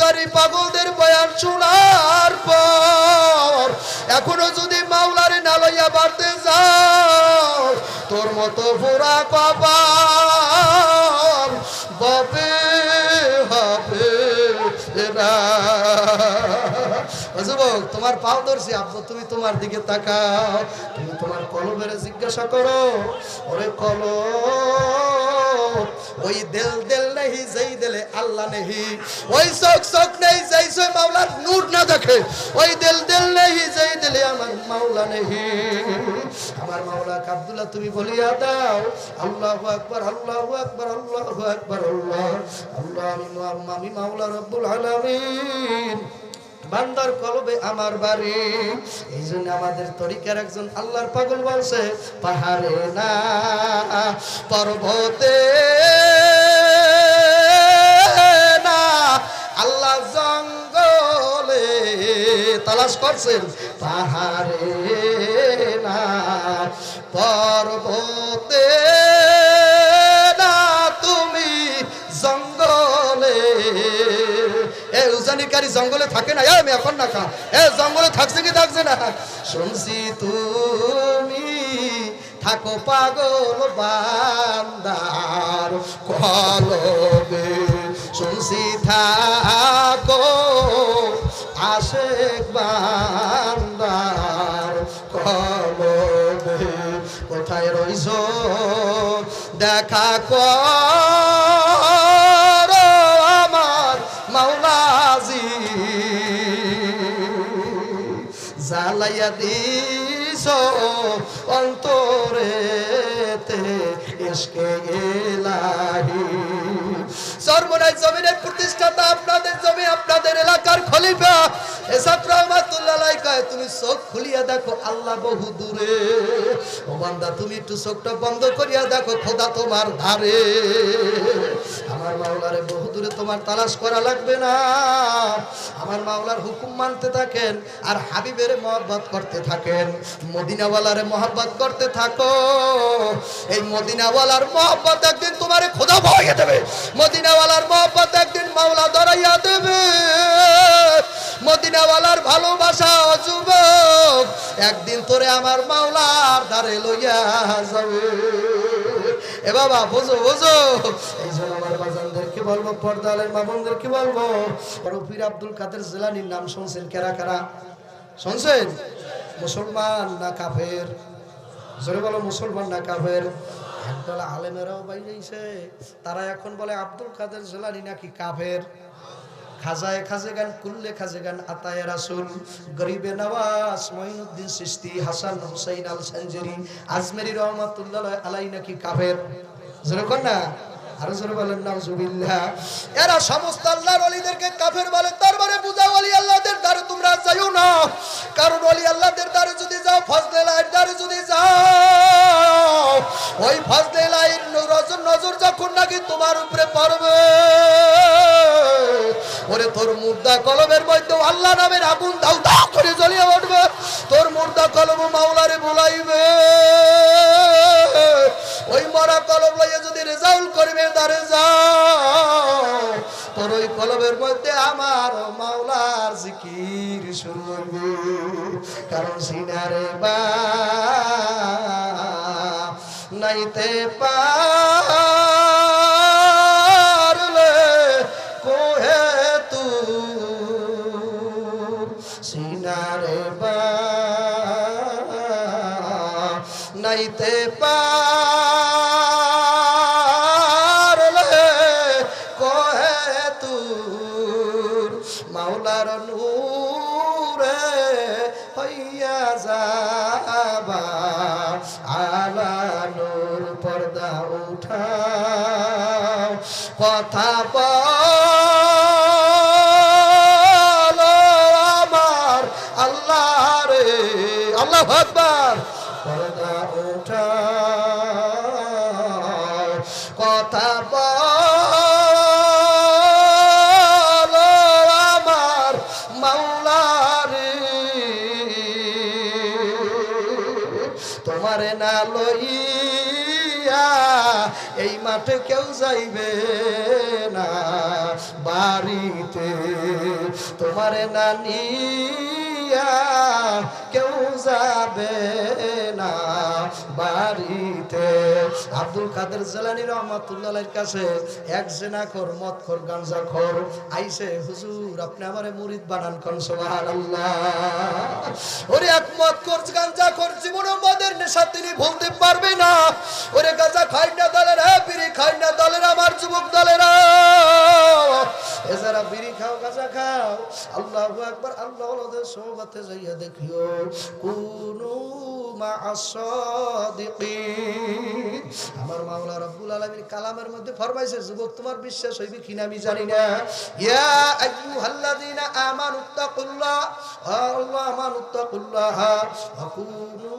কান্ডারি পাগলদের বয়ান শোনার পর এখনো যদি মাওলারে না লইয়া বাড়তে যাও তোর মতো পুরা কপাল ববে হবে না। যুবক তোমার পাও ধরছি আব্বু, তুমি তোমার দিকে তাকাও, তুমি তোমার কলবের জিজ্ঞাসা করো, ওরে কলব ওই দিল দিল নেই যেই দিলে আল্লাহ নেই, ওই চোখ চোখ নেই যেই চোখ মাওলার নূর না দেখে, ওই দিল দিল নেই যেই দিলে আমার মাওলা নেই। আমার মাওলা আব্দুল্লাহ তুমি বলিয়া দাও আল্লাহু আকবার আল্লাহু আকবার আল্লাহু আকবার আল্লাহ আল্লাহ আমি মাওলা রব্বুল আলামিন বান্দার কলবে আমার বাড়ি। এই জন্য আমাদের তরিকার একজন আল্লাহর পাগল বলছে পাহাড়ে না পর্বতে না আল্লাহ জঙ্গলে তালাশ করছেন, পাহাড়ে না পর্বতে না তুমি জঙ্গলে। এ উজানিকারী জঙ্গলে থাকে না, আমি এখন না খা এ জঙ্গলে থাকছে কি থাকছে না। শুনছি তুমি থাকো পাগল বান্দার কলবে, শুনছি থাকো আশেক বান্দার কলবে। কোথায় রইছ দেখা কর আমার মাওলাজি, জ্বালাইয়া দিছ অন্তরেতে ইশকে ইলাহি। সর্বনাশ জমিনের প্রতিষ্ঠাতা আপনাদের জমি আপনাদের এলাকার খলিফা এসাত রহমাতুল্লাহ আলাইহি কয় তুমি চোখ খুলিয়া দেখো আল্লাহ বহু দূরে। ও বান্দা তুমি একটু চোখটা বন্ধ করিয়া দেখো খোদা তোমার ধারে। আমার মাওলারে বহু দূরে তোমার তালাশ করা লাগবে না, আমার মাওলার হুকুম মানতে থাকেন আর হাবিবের মহব্বত করতে থাকেন, মদিনাওয়ালারে মহব্বত করতে থাকো। এই মদিনাওয়ালার মহব্বত একদিন তোমারে খোদা ভরিয়ে দেবে, মদিনাওয়ালার মহব্বত একদিন মাওলা ধরাইয়া দেবে। মদিনাওয়ালার ভালোবাসা ও যুবক একদিন তোরে আমার মাওলার ধারে লইয়া যাবে। এ বাবা বুঝো বুঝো। এই জন্য আমার বাজানদেরকে বলবো, পর্দালের মা বোনদেরকে বলবো, বড় পীর আব্দুল কাদের জিলানীর নাম শুনছেন? কারা কারা শুনছেন? মুসলমান না কাফের? জোরে বলো মুসলমান না কাফের? একদল আলেমেরাও বাইরেছে, তারা এখন বলে আব্দুল কাদের জিলানী নাকি কাফের। খাজায়ে খাজেগান কুল্লে খাজেগান আতায়ে রাসূল গরিবে নওয়াজ মঈনুদ্দিন চিশতি হাসান হুসাইন আল সঞ্জরি আজমেরি রহমাতুল্লাহ আলাইহি নাকি কাফের। জোরে কোন না? আর জোরে বলেন নাউজুবিল্লাহ। এরা সমস্ত আল্লাহর ওলিদেরকে কাফের বলে। তার মানে বুঝাও ওলি আল্লাহদের দ্বারে তোমরা যাইও না, কারণ ওলি আল্লাহদের দ্বারে যদি যাও, ফজলে লাইর দ্বারে যদি যাও, ওই ফজলে লাইর নজর যখন নাকি তোমার উপরে পড়বে, ওরে তোর মুর্দা কলবের মধ্যে আল্লাহ নামের আগুন দাও দাও করে জ্বলিয়ে উঠবে, তোর মুর্দা কলব মাওলারে ভুলাইবে। ওই মরা কলব লইয়া যদি রেজাউল করবে দারে যাও, তোর ওই কলবের মধ্যে আমার মাওলার জিকির শুরু হবে। কারণ সিনারে বা নাইতে পারলে কোহে তু সিনারে বা নাইতে পারলে কোহে তুর মাওলার নূরে হইয়া যাবা আলা নূর পর্দা উঠাও কথা বলো আমার আল্লাহ রে। আল্লাহু আকবার। পর্দা উঠাও কথা বলো আমার মাওলা রে। তোমারে না লইয়া এই মাঠে কেউ যাইবে না বাড়িতে। তোমারে না নিয়া কেউ যাবে না বাড়িতে। আব্দুল কাদের জিলানী রহমাতুল্লাহর কাছে এক জিনাখোর, মদখোর, গাঁজাখোর আইছে, হুজুর আপনি আমারে মুরিদ বানান কোন, সুবহানাল্লাহ। ওরে এক মদখোর, গাঁজাখোর জীবনে মদের নেশা তিনি ভুলতে পারবে না। ওরে গাঁজা খাই না দলেরা, বিড়ি খাই না দলেরা, আমার যুবক দলেরা, এ যারা বিড়ি খাও, গাঁজা খাও, আল্লাহু আকবার, আল্লাহ ওদের সোহবতে যাইয়া দেখিও কুনু মা'আস সাদিকিন। আমার মাওলা রব্বুল আলামিন কালামের মধ্যে ফরমাইছে, যুবক তোমার বিশ্বাস হইবে কিনা আমি জানি না। ইয়া আইয়ুহাল্লাযীনা আমানুত্তাকুল্লাহ, আল্লাহ আমানুত্তাকুল্লাহ ওয়া কুনু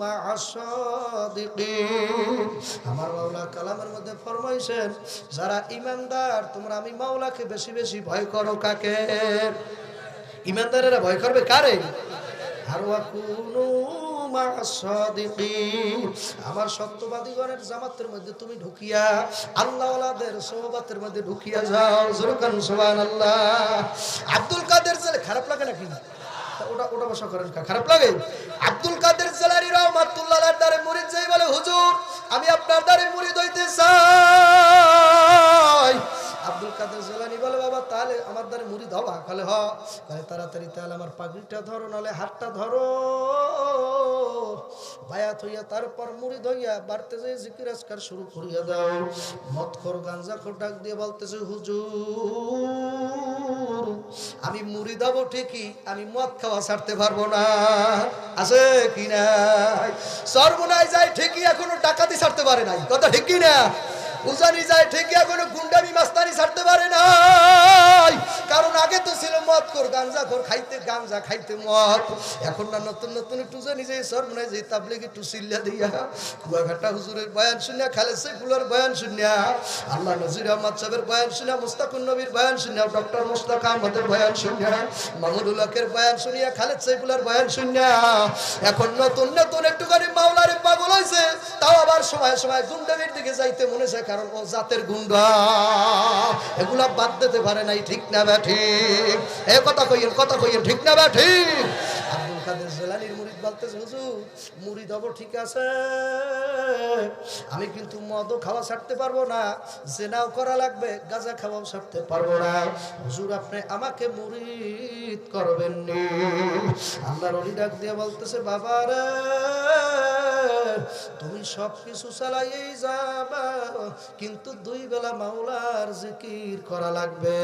মা'আস সাদিকিন। আমার মাওলা কালামের মধ্যে ফরমাইছেন, যারা ঈমানদার তোমরা আমি মাওলাকে বেশি বেশি ভয় করো। কাকে? ঈমানদারেরা ভয় করবে কারে? আর ওয়া কুনু মা'আস সাদিকিন, আমার সত্যবাদীগণের জামাতের মধ্যে তুমি ঢুকিয়া আল্লাহওয়ালাদের সোহবতের মধ্যে ঢুকিয়া যাও। জোরকান সুবহানাল্লাহ। আব্দুল কাদের জিলানী, খারাপ লাগে নাকি? ওটা বসা করেন, খারাপ লাগে? আব্দুল কাদের জিলানী রহমাতুল্লাহর দ্বারে মুরিদ যাই বলে, হুজুর আমি আপনার দ্বারে মুরিদ হইতে চাই। আব্দুল কাদের জিলানী বলে, বাবা তাহলে আমার দ্বারে মুরিদ হবা? বলে হ। বলে তাড়াতাড়ি তাহলে আমার পাগড়িটা ধরো, নাহলে হাতটা ধরো, বায়াত হইয়া তারপর মুরিদ হইয়া বাড়তে যাই জিকির আজকার শুরু করিয়া দাও। মদখোর, গাঁজাখোর ডাক দিয়ে বলতেছে, হুজুর আমি মুরিদ হব ঠিকই, আমি মদ খাওয়া ছাড়তে পারবো না। আছে কি না? সর্বনাশ যায় ঠিকই, এখনো ডাকাতি ছাড়তে পারে নাই। কথা ঠিক কি না? উজানি যায় ঠিকই, এখনো গুন্ডামি মাস্তানি ছাড়তে পারে নাই। কারণ আগে তো ছিল মদখোর, গাঁজাখোর, খাইতে গাঁজা, খাইতে মদ। এখন না নতুন নতুন একটু জানি যে সর্বনাশ যে তাবলীগ একটু সিল্লা দিয়া কুয়াঘাটা হুজুরের বয়ান শুনিয়া, খালেদ সাইফুল্লাহর বয়ান শুনিয়া, আল্লাহ নজির আহমদ সাহেবের বয়ান শুনিয়া, মুস্তাকুন নবীর বয়ান শুনিয়া, ডক্টর মুস্তাক আহমদের বয়ান শুনিয়া, মাহমুদুল হকের বয়ান শুনিয়া, খালেদ সাইফুল্লাহর বয়ান শুনিয়া এখন নতুন নতুন একটুখানি মাওলারে পাগল হয়েছে। তাও আবার সময় সময় গুন্ডামির দিকে যাইতে মনে চায়, কারণ ও জাতের গুন্ডা, এগুলা বাদ দিতে পারে নাই। ঠিক না বা ঠিক? এ কথা কইয়েন, কথা কইয়েন, ঠিক না বা ঠিক? আব্দুল কাদের জিলানীর মুরিদ বলতেছে, হুজুর মুরিদ হব ঠিক আছে, আমি কিন্তু মদও খাওয়া ছাড়তে পারবো না, জেনাও করা লাগবে, গাঁজা খাওয়াও ছাড়তে পারবো না। হুজুর আপনি আমাকে মুরিদ করবেন নি? আল্লাহর ওলি ডাক দিয়ে বলতেছে, বাবা রে তুমি সব কিছু চালাইয়েই যাবা, কিন্তু দুই বেলা মাওলার জিকির করা লাগবে।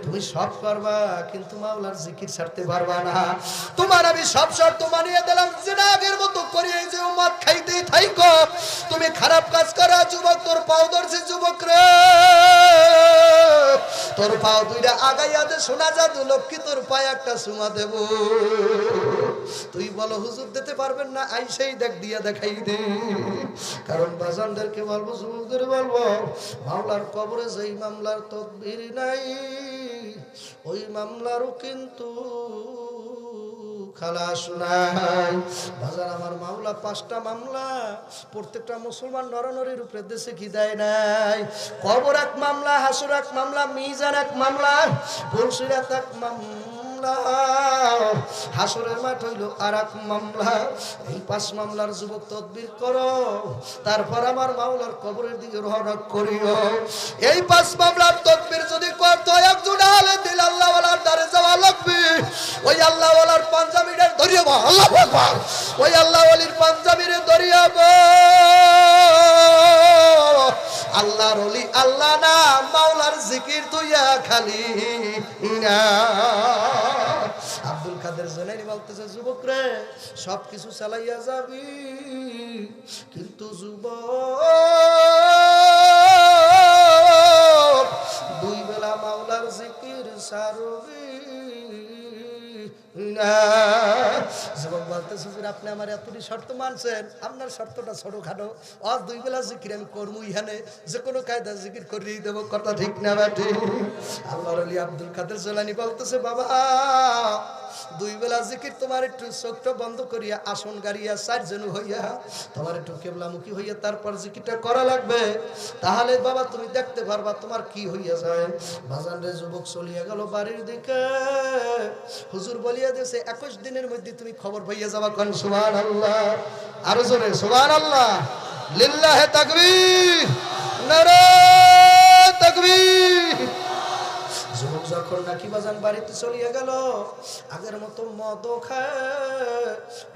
তুমি সব পারবা, কিন্তু মাওলার জিকির ছাড়তে পারবা না। তোমার আমি সব শর্ত মানিয়ে দিলাম, জিনাগের মতো করিয়ে যে মদ খাইতেই থাইকো। তুমি খারাপ কাজ করা যুবক, তোর পাও ধরছে যুবক রে, তোর পাও দুইটা আগাইয়া দে, শোনা জাদু লক্ষ্মী তোর পায়ে একটা চুমা দেব। তুই বলো হুজুর দিতে পারবেন না, আইসেই দেখ দিয়া দেখাই দে। কারণ বাজানদেরকে বলবো, যুবকদের বলবো, মাওলার কবরে যেই মামলার তদবির নাই, ওই মামলারও কিন্তু খালাস নাই। বাজার আমার মামলা 5টা মামলা, প্রত্যেকটা মুসলমান নরনরীর উপরে দেশে কি দেয় নাই? কবর এক মামলা, হাসর এক মামলা, মিজান এক মামলা, ফুলসিরাত এক মামলা, হাসরের মাঠ হইল আর এক মামলা। এই 5 মামলার যুবক তদবির করো, তারপর আমার মাওলার কবরের দিকে রওনা করিও। এই 5 মামলার তদবির যদি করতে হয়, একজন আলে দিল আল্লাহওয়ালার দ্বারে যাওয়া লাগবে। ওই আল্লাহওয়ালার পাঞ্জাবিরে ধরিয়ে বা, আল্লাহু আকবার, ওই আল্লাহ ওলির পাঞ্জাবিরে ধরিয়ে বা। আল্লাহর ওলি আল্লাহ না, মাওলার জিকির তুইয়া খালি না। আব্দুল কাদের জিলানী বলতেছে, যুবক রে সবকিছু চালাইয়া যাবি, কিন্তু যুবক দুই বেলা মাওলার জিকির সারবি না। যুবক বলতেছে হুজুর আপনি আমার এতটি শর্ত মানছেন, আপনার শর্তটা ছোটখাটো, আর 2 বেলা জিকির আমি করবো ইহানে, যে কোনো কায়দা জিকির করিয়ে দেবো, কথা ঠিক না ব্যাটি? আল্লাহর ওলি আব্দুল কাদের জিলানী বলতেছে বাবা 2 বেলা জিকির তোমার একটু চোখটা বন্ধ করিয়া আসন গাড়িয়া 4 জন হইয়া তোমার একটু কেবলামুখী হইয়া তারপর জিকিরটা করা লাগবে, তাহলে বাবা তুমি দেখতে পারবা তোমার কি হইয়া যায়। বাজান রে যুবক চলিয়া গেল বাড়ির দিকে, হুজুর বলিয়া দিয়েছে 21 দিনের মধ্যে তুমি খবর পাইয়া যাবা। কোন সুবহানাল্লাহ, আরো জোরে সুবহানাল্লাহ, লিল্লাহি তাকবীর, নারে তাকবীর। যুবক যখন নাকি বাজান বাড়িতে চলিয়া গেল, আগের মতো মদও খায়,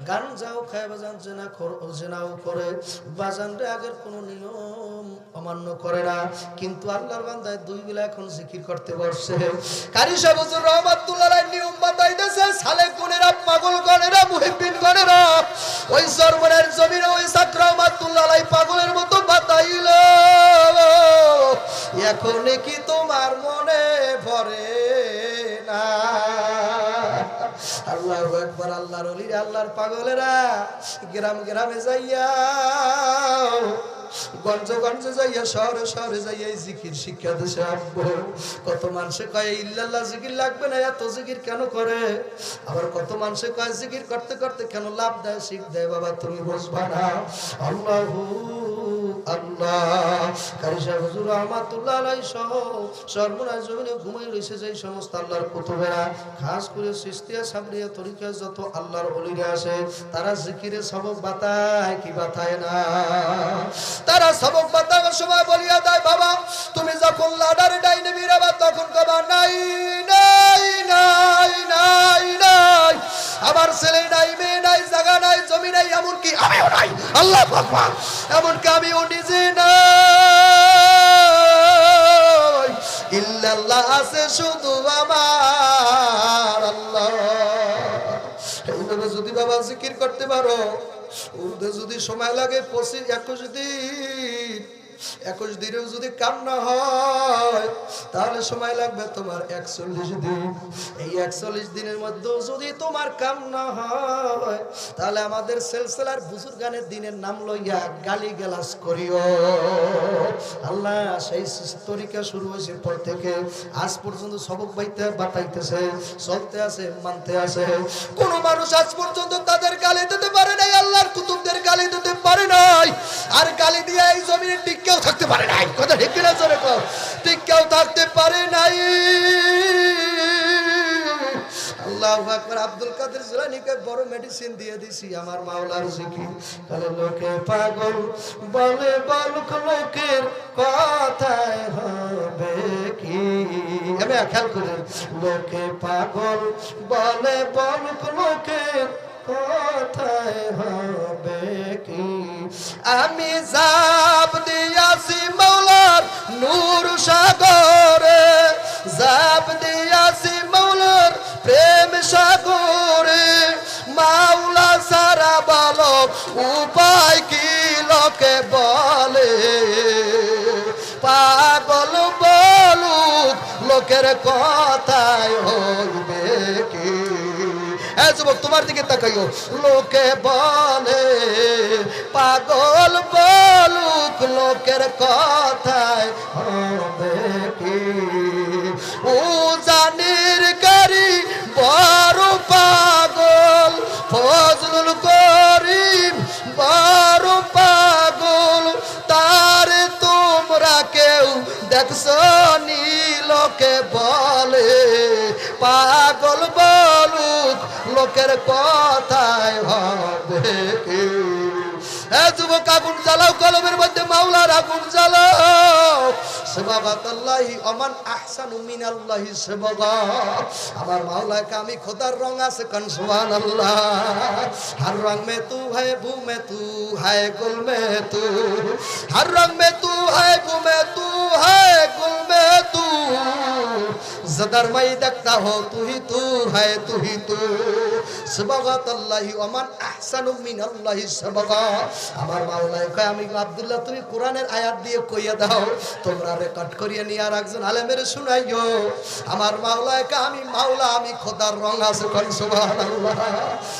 গাঞ্জাও খায়, বাজান জেনাও করে, বাজান রে আগের কোনো নিয়ম অমান্য করে না, কিন্তু আল্লাহর বান্দায় 2 বেলা এখন জিকির করতে বসছে। কারি সাহেব হুজুর রহমাতুল্লাহ আলাইহি নিয়ম বাতাইতেছে, সালেক গণেরা, পাগল গণেরা, মুহিব্বিন গণেরা, ওই সরমনের জমিনে ওই সাকরা রহমাতুল্লাহ আলাইহি পাগলের মতো বাতাইল, এখন কি তোমার মনে পড়ে না? আল্লাহু আকবার। আল্লাহর ওলিরা, আল্লাহর পাগলেরা গ্রাম গ্রামে যাইয়া, গঞ্জ গঞ্জে যাইয়া, শহরে শহরে যাইয়া জিকির শিক্ষা দিছে। কত মানুষে কয় ইল্লাল্লাহ জিকির লাগবে না, এত জিকির কেন করে? আবার কত মানুষে কয় জিকির করতে করতে কেন লাভ দেয়, শিখ দেয়। বাবা তুমি বুঝবা না। আল্লাহু আল্লাহ। কারি সাহেব হুজুর রহমাতুল্লাহ আলাইহি সহ সর্বনাশ জমিনে ঘুমাই রইছে যেই সমস্ত আল্লাহর কুতুবেরা, খাস করে সিস্তিয়া সাবরিয়া তরিকা যত আল্লাহর ওলিরা আছে, তারা জিকিরে সবক বাতায় কি বাতায় না? তারা সবক বাতানোর সময় বলিয়া দেয় বাবা তুমি যখন লাডার ডাইনে বিরাবা তখন কবা নাই নাই নাই নাই নাই, আমার ছেলে নাই, মেয়ে নাই, জায়গা নাই, জমি নাই, এমনকি আমিও নাই, আল্লাহু আকবার, এমনকি আমিও নিজে নাই, ইল্লাল্লাহ আছে শুধু আমার আল্লাহ। এইভাবে যদি বাবা জিকির করতে পারো, উর্দে যদি সময় লাগে 21 দিন, 21 দিনেও যদি কাম না হয়, তাহলে সময় লাগবে তোমার 41 দিন। এই 41 দিনের মধ্যে যদি তোমার কাম না হয়, তাহলে আমাদের সিলসিলার বুজুর্গানের দিনের নাম লইয়া গালি গালাজ করিও। আল্লাহ সেই তরিকা শুরু হয়েছে পর থেকে আজ পর্যন্ত সবক বাতাইতেছে, চলতে আছে, মানতে আছে। কোন মানুষ আজ পর্যন্ত তাদের গালি দিতে পারে নাই, আল্লাহর কুতুবদের গালি দিতে পারে নাই, আর গালি দিয়ে এই জমিনে টিকেও থাকতে পারে নাই। কথা ঠিক কিনা জোরে কও, টিকেও থাকতে পারে নাই। আল্লাহু আকবার। আব্দুল কাদের জিলানীকে বড় মেডিসিন দিয়ে দিছি আমার মাওলার জিকির। তাহলে লোকে পাগল বলে বালক লোকের কথায় হবে কি? আমি খেয়াল করি, লোকে পাগল বলে বালক লোকের কথায় হবে কি? আমি জাব দিয়াছি মাওলার নূর সাগরে, জাব দিয়াছি মাওলার প্রেম সাগরে, মাওলা সারা বালক উপায় কি লোকে বলে, পাগল বলুক লোকের কথায় হইবে কি? যুবক তোমার দিকে তাকাইও, লোকে বলে পাগল বলুক লোকের কথায় হবে কি? ও জানির গাড়ি বড় পাগল, ফজলুল করিম বড় পাগল, তার তোমরা কেউ দেখছো নি? লোকে বলে পাগল বলুক লোকের কথায় হবে কি? যুবক আগুন জ্বালাও, কলমের মধ্যে মাওলার আগুন জ্বালাও। সিবাগাতাল্লাহি ওমান আহসানু মিনাল্লাহি সিবাগা। আমার মাওলা কা আমি খোদার রং আছে, কান সুবহানাল্লাহ। হর রং মে তু है, बू में तू है, गुल में तू, हर रंग में तू है, बू में तू है, गुल में तू, जदर मैं देखता हो तू ही तू है तू ही तू सुबगाताल्लाहि व मान আহসানু মিনাল্লাহি সাবাগা আমার মাওলায় কয় আমি আব্দুল্লাহ তুমি কোরআনের আয়াত দিয়ে কইয়া দাও তোমরা রেকর্ড করিয়ে নিয়ে আর একজন আলেমের শুনাইও আমার মাওলায় কয় আমি মাওলা আমি খোদার রং আছে কই সুবহানাল্লাহ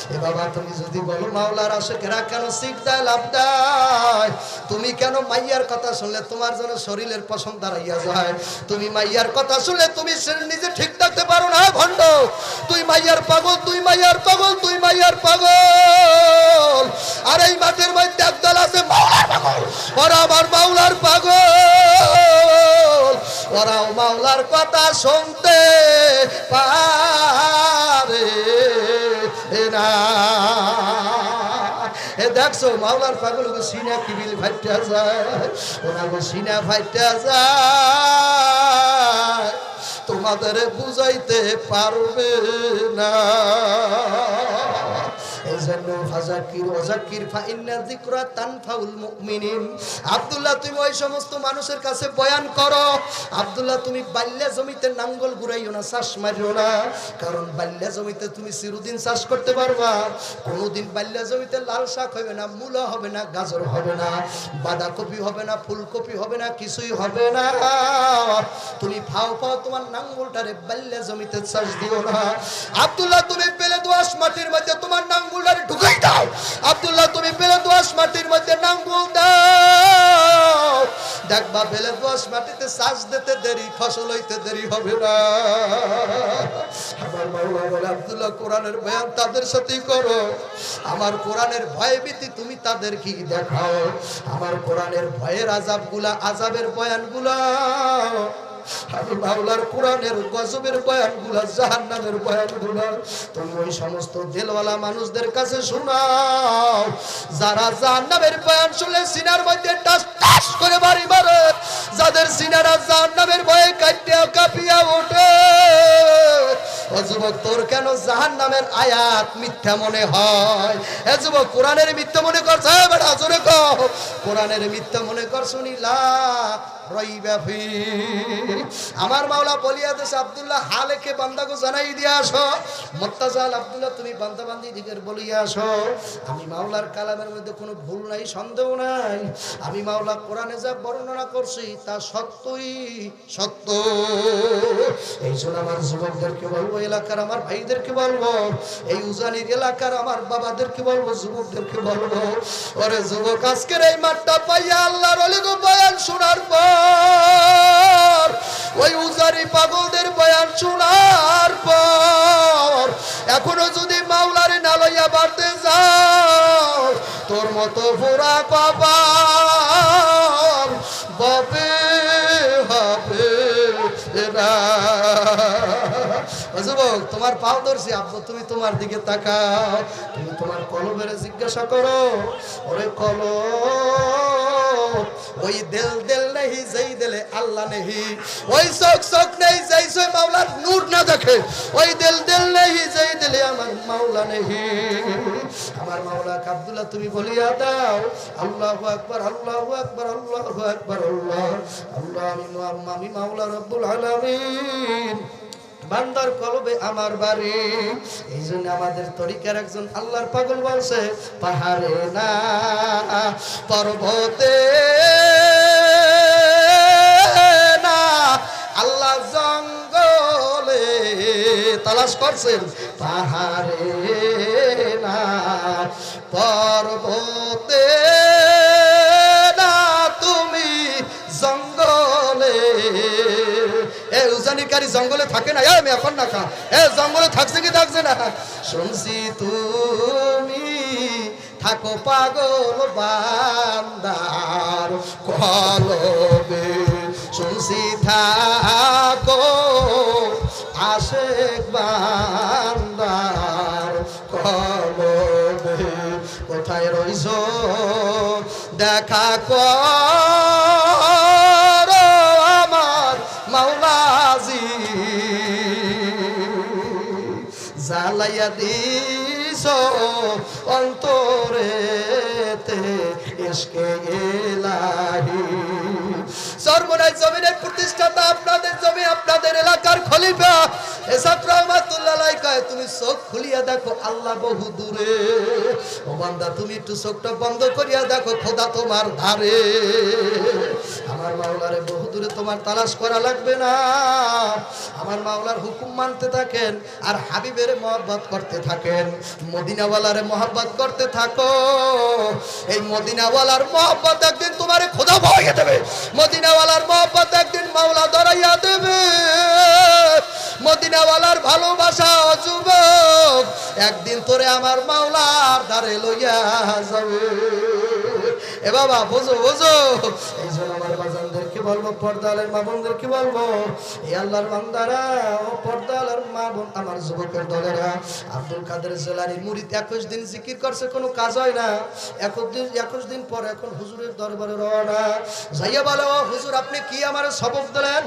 এ বাবা তুমি যদি বলো মাওলার আশিকেরা কেন সিজদায় লাভ দেয় তুমি কেন মাইয়ার কথা শুনলে তোমার জন্য শরীরের পশম দাঁড়াইয়া যায় তুমি মাইয়ার কথা শুনলে তুমি নিজে ঠিক থাকতে পারো না ভণ্ড তুই মাইয়ার পাগল তুই মাইয়ার পাগল তুই মাইয়ার পাগল আর এই মাঠের মধ্যে একদল আছে মাওলার পাগল ওরা আমার মাওলার পাগল ওরাও মাওলার কথা শুনতে পারে না এ দেখছো মাওলার পাগল সিনা কিবিল ফাইটা যায় ওনাকে সিনা ফাইটা যায় তোমাদের বুঝাইতে পারবে না এজন্য ফাযাকির ওয়াযাকির ফাইন্না যিকরা তানফাউল মুমিনিন আব্দুল্লাহ তুমি ওই সমস্ত মানুষের কাছে বয়ান করো আব্দুল্লাহ তুমি বাল্যা জমিতে নাঙ্গল ঘুরাইও না চাষ মারিও না কারণ বাল্যা জমিতে তুমি চিরদিন চাষ করতে পারবা কোনোদিন বাল্যা জমিতে লাল শাক হবে না মূলা হবে না গাজর হবে না বাঁধাকপি হবে না ফুলকপি হবে না কিছুই হবে না তুমি ফাও ফাও তোমার নাঙ্গলটারে বাল্যা জমিতে চাষ দিও না আব্দুল্লাহ তুমি পেলে দোআঁশ মাটির মধ্যে তোমার নাঙ্গলটারে ঢুকাই দাও আব্দুল্লাহ তুমি পেলে দোআঁশ মাটির মধ্যে নাঙ্গল দাও দেখবা পেলে দোআঁশ মাটিতে চাষ দিতে দেরি ফসল হইতে দেরি হবে না আমার মাওলা বলে আব্দুল্লাহ কোরআনের বয়ান তাদের সাথেই করো আমার কোরআনের ভয়ভীতি তুমি তাদের কি দেখাও আমার কোরআনের ভয়ের আযাবগুলা আযাবের বয়ানগুলা আমি মাওলার কোরআনের গজবের বয়ানগুলা জাহান্নামের বয়ানগুলা তুমি ওই সমস্ত দিলওয়ালা মানুষদের কাছে শোনাও যারা জাহান্নামের বয়ান শুনলে সিনার মধ্যে টাস টাস করে বাড়ি মারে যাদের সিনারা জাহান্নামের ভয়ে কাঁপিয়া কাঁপিয়া ওঠে ও যুবক তোর কেন জাহান্নামের আয়াত মিথ্যা মনে হয় এ যুবক কোরআনের মিথ্যা মনে করছ বেটা জোরে কও কোরআনের মিথ্যা মনে করছনি লা রাইবা ফি আমার মাওলা বলিয়া দেশ আব্দুল্লাহ হালেকে বান্দাকে জানাই দিয়া আসো মুত্তাজাল আব্দুল্লাহ তুমি বান্দা বান্দি দিকের বলিয়া আসো আমি মাওলার কালামের মধ্যে কোনো ভুল নাই সন্দেহ নাই আমি মাওলা কোরআনে যা বর্ণনা করছি তা সত্যই সত্য এই জন্য আমার যুবকদেরকে বলবো এলাকার আমার ভাইদেরকে বলবো এই উজানির এলাকার আমার বাবাদেরকে বলবো যুবকদেরকে বলবো ওরে যুবক আজকের এই মাঠটা পাইয়া আল্লাহর ওলি গো বয়ান শোনার পর ওই উজারি পাগলদের বয়ান শোনার পর এখনো যদি মাওলারে না লইয়া বাড়তে যাও তোর মতো পুরা কপাল বাপে হবে না যুবক তোমার পাও ধরছি আব্বু তুমি তোমার দিকে তাকাও তুমি তোমার কলবের জিজ্ঞাসা করো ওরে কলব ওই দিল দিল नहीं যেই দিলে আল্লাহ नहीं ওই চোখ চোখ নেই যেই সই মাওলার নূর না দেখে ওই দিল দিল नहीं যেই দিলে আমার মাওলা नहीं আমার মাওলা আব্দুল্লাহ তুমি বলিয়া দাও আল্লাহু আকবার আল্লাহু আকবার আল্লাহু আকবার আল্লাহ আল্লাহ আমি মাওলা রব্বুল আলামিন বান্দার কলবে আমার বাড়ি এই জন্য আমাদের তরিকার একজন আল্লাহর পাগল বলছে পাহাড়ে না পর্বতে না আল্লাহ জঙ্গলে তালাশ করছেন পাহাড়ে না পর্বতে না তুমি জঙ্গলে এ উজানিকারী জঙ্গলে থাকে না আমি এখন না খা এ জঙ্গলে থাকছে কি থাকছে না শুনছি তুমি থাকো পাগল বান্দার কলবে শুনছি থাকো আশেক বান্দার কলবে কোথায় রইছো দেখা কর আমার মাওলাজি জ্বালাইয়া দিছো অন্তরেতে ইশকে ইলাহি সর্বনাশ জমিনের প্রতিষ্ঠাতা আপনাদের জমি আপনাদের এলাকার খলিফা এই ছাত্র রহমাতুল্লাহ আলাইহি কয় তুমি চোখ খুলিয়া দেখো আল্লাহ বহু দূরে। ও বান্দা তুমি একটু চোখটা বন্ধ করিয়া দেখো খোদা তোমার ধারে। আমার মাওলারে বহু দূরে তোমার তালাশ করা লাগবে না। আমার মাওলার হুকুম মানতে থাকেন আর হাবিবের মহব্বত করতে থাকেন, মদিনাওয়ালারে মহব্বত করতে থাকো। এই মদিনাওয়ালার মহব্বত একদিন তোমারে খোদা ভরিয়ে দেবে, মদিনাওয়ালার মহব্বত একদিন মাওলা ধরাইয়া দেবে। মদিনাওয়ালার ভালোবাসা ও যুবক একদিন তোরে আমার মাওলার ধারে লইয়া যাবে। এ বাবা বুঝো বুঝো, এই জন্য আমার বাজানদেরকে বলবো, পর্দালের মা বোনদেরকে বলবো, এই আল্লাহর বান্দারা ও পর্দালের মা বোন, আমার যুবকের দলেরা, আব্দুল কাদের জিলানী মুরিদ 21 দিন জিকির করছে, কোনো কাজ হয় না। 21 দিন পর এখন হুজুরের দরবারে রওনা। যাইয়া বলে, ও হুজুর আপনি কি আমার সবক দিলেন?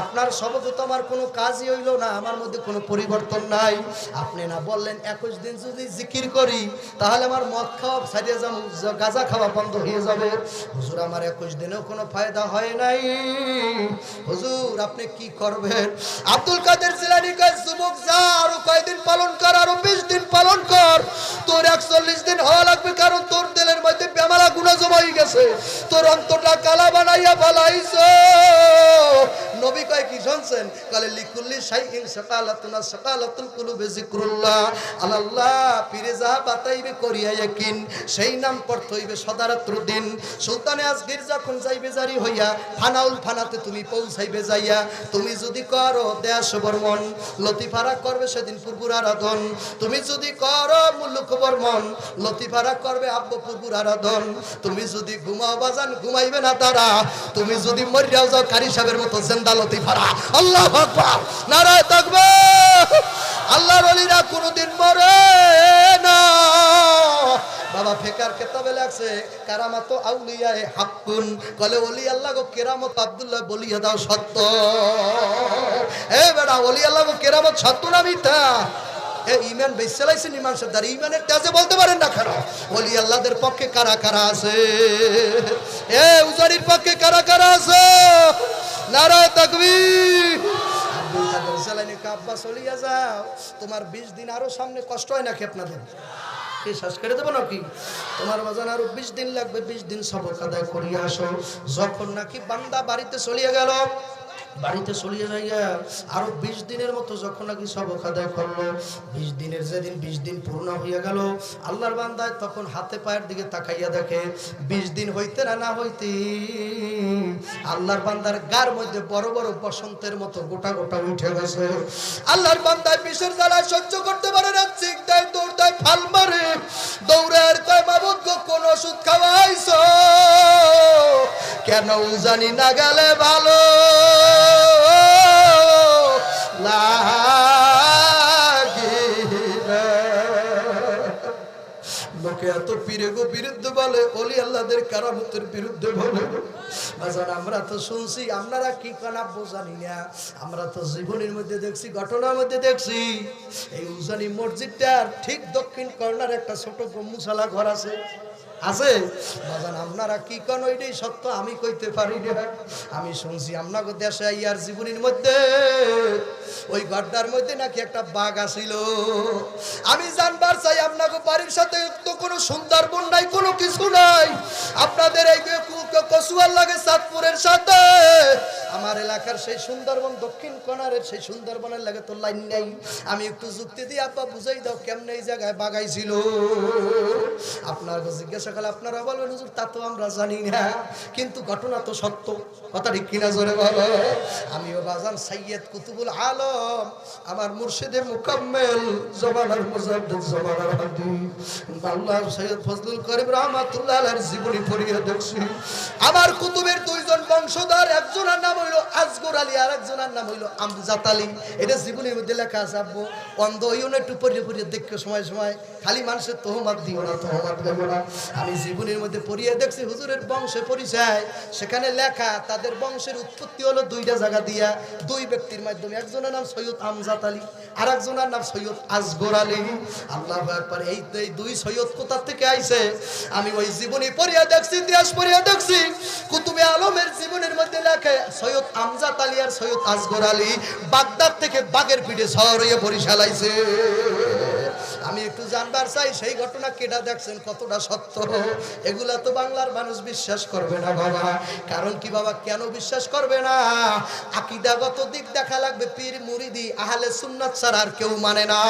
আপনার সবকে তো আমার কোনো কাজই হইল না, আমার মধ্যে কোনো পরিবর্তন নাই। আপনি না বললেন 21 দিন যদি জিকির করি তাহলে আমার মদ খাওয়া ছাড়িয়ে যাবো, গাঁজা খাওয়া বন্ধ হয়ে যাবে। হুজুর আমার 21 দিনেও কোনো ফায়দা হয় নাই, হুজুর আপনি কি করবেন? আব্দুল কাদের জিলানী কয়, যুবক যা আরো কয়দিন পালন কর, আরো 20 দিন পালন কর, তোর 41 দিন হওয়া লাগবে, কারণ তোর দিলের মধ্যে বেমালা গুনাহ জমা হয়ে গেছে, তোর অন্তরটা কালা বানাইয়া ফেলাইছো। নবী কয় কি শুনছেন? কলে লিকুল্লি শাইইন সাকালাতুনা সাকালাতুল কুলুবি যিকরুল্লাহ আল্লাহ, পীরে যা বাতাইবে করিয়া ইয়াকিন, সেই নাম পড়তে হইবে সদারাত্র দিন। সুলতানে আজগীর যখন যাইবে জারি হইয়া ফানাউল ফানাতে তুমি পৌঁছাইবে যাইয়া, তুমি যদি করো দেশ বর্মন, লতিফারা করবে সেদিন পুরপুর আরাধন। তুমি যদি করো মুলুক বর্মন, লতিফারা করবে আব্ব পুরপুর আরাধন। তুমি যদি ঘুমাও বাজান, ঘুমাইবে না তারা। তুমি যদি মরিয়াও যাও কারি সাহেবের মতো জিন্দা লতিফারা। আল্লাহু আকবার, নারায়ে তাকবীর। আল্লাহর ওলিরা কোনোদিন মরে না। বাবা ফেকার কিতাবে লাগছে কারামাত আউলিয়ায়ে হাক্কুন, কলে ওলি আল্লাহ গো কেরামত আব্দুল্লাহ বলিয়া দাও সত্য। এ বেটা ওলি আল্লাহ গো কেরামত সত্য না মিথ্যা? এ ইমান বেচালাইছেন, ইমান সর্দার ইমানের তেজে বলতে পারেন না কেন? ওলি আল্লাহদের পক্ষে কারা কারা আছে? এ উজারির পক্ষে কারা কারা আছে? নারায়ে তাকবীর। আব্দুল কাদের জিলানী কা আব্বা চলিয়া যাও, তোমার 20 দিন আরো সামনে কষ্ট হয় নাকি আপনাদের? কি শেষ করে দেবো নাকি? তোমার বাজান আরো 20 দিন লাগবে, 20 দিন সবক আদায় করিয়া আসো। যখন নাকি বান্দা বাড়িতে চলিয়া গেল, বাড়িতে চলিয়ে যাইয়া আরো 20 দিনের মতো যখন নাকি সবক আদায় করলো, 20 দিনের যেদিন 20 দিন পূর্ণ হইয়া গেল, আল্লাহর বান্দায় তখন হাতে পায়ের দিকে তাকাইয়া দেখে 20 দিন হইতে না হইতে আল্লাহর বান্দার গার মধ্যে বড় বড় বসন্তের মতো গোটা গোটা উঠে গেছে। আল্লাহর বান্দায় বিষের জ্বালায় সহ্য করতে পারে না, চিক দেয়, দৌড় দেয়, ফাল মারে, দৌড়ের কয় মাবুদ গো কোন ওষুধ খাওয়াইছো, কেন জানি না গেলে ভালো লোকে এত পীরে গো বিরুদ্ধে বলে, ওলি আল্লাহদের কারামতের বিরুদ্ধে বলে। বাজার আমরা তো শুনছি, আপনারা কি কানাব্য জানি না, আমরা তো জীবনের মধ্যে দেখছি, ঘটনার মধ্যে দেখছি। এই উজানি মসজিদটার ঠিক দক্ষিণ কর্নার একটা ছোট গম্বুশালা ঘর আছে, আছে বাজান আপনারা কি কোন ওইটাই সত্য আমি কইতে পারি না। আমি শুনছি আপনাকে দেশে ইয়ার জীবনের মধ্যে ওই গড্ডার মধ্যে নাকি একটা বাঘ আসিল। আমি জানবার চাই আপনাকে বাড়ির সাথে তো কোনো সুন্দরবন নাই, কোনো কিছু নাই। আপনাদের এই কচুয়ার লাগে চাঁদপুরের সাথে আমার এলাকার সেই সুন্দরবন দক্ষিণ কোনারের সেই সুন্দরবনের লাগে তো লাইন নেই। আমি একটু যুক্তি দিয়ে আব্বা বুঝাই দাও কেমনে এই জায়গায় বাগাইছিল। আপনার জিজ্ঞাসা করলে আপনারা বলবেন হুজুর তা তো আমরা জানি না, কিন্তু ঘটনা তো সত্য। কথা ঠিক কিনা জোরে বলো। আমিও বাজান সৈয়দ কুতুবুল আলম, আমার মুর্শিদে মুকাম্মেল জমানার মুজাদ্দিদ জমানার হাদিস আল্লাহ সৈয়দ ফজলুল করিম রাহমাতুল্লাহ আলাইহির জীবনী পড়িয়ে দেখছি। আমার কুতুবের দুইজন বংশধর, একজনের নাম হইল আজগর আলী আর একজনের নাম হইল আমজাদ আলী। এটা জীবনের মধ্যে লেখা আছে। আব্বু অন্ধ হইও না, একটু পড়িয়ে পড়িয়ে দেখো সময় সময়, খালি মানুষের তোহমাত দিও না, তোহমাত দেবো না। আমি জীবনের মধ্যে পড়িয়ে দেখছি হুজুরের বংশে পরিচয়, সেখানে লেখা তাদের বংশের উৎপত্তি হলো দুইটা জায়গা দিয়া, দুই ব্যক্তির মাধ্যমে। একজনের নাম সৈয়দ আমজাদ আলী, আর একজনের নাম সৈয়দ আসগর আলী। আল্লাহু আকবার। এই দুই সৈয়দ কোথা থেকে আইছে আমি ওই জীবনী পড়িয়া দেখছি, ইতিহাস পড়িয়া দেখছি। কুতুবে আলমের জীবনের মধ্যে লেখে সৈয়দ আমজাদ আলী আর সৈয়দ আসগর আলী বাগদাদ থেকে বাগের পিঠে শহর হয়ে বরিশাল আইছে। আমি একটু জানবার চাই সেই ঘটনা কেটা দেখছেন, কতটা সত্য। এগুলা তো বাংলার মানুষ বিশ্বাস করবে না বাবা। কারণ কি বাবা, কেন বিশ্বাস করবে না? আকীদাগত দিক দেখা লাগবে। পীর মুরিদি আহলে সুন্নাত ছাড়া আর কেউ মানে না।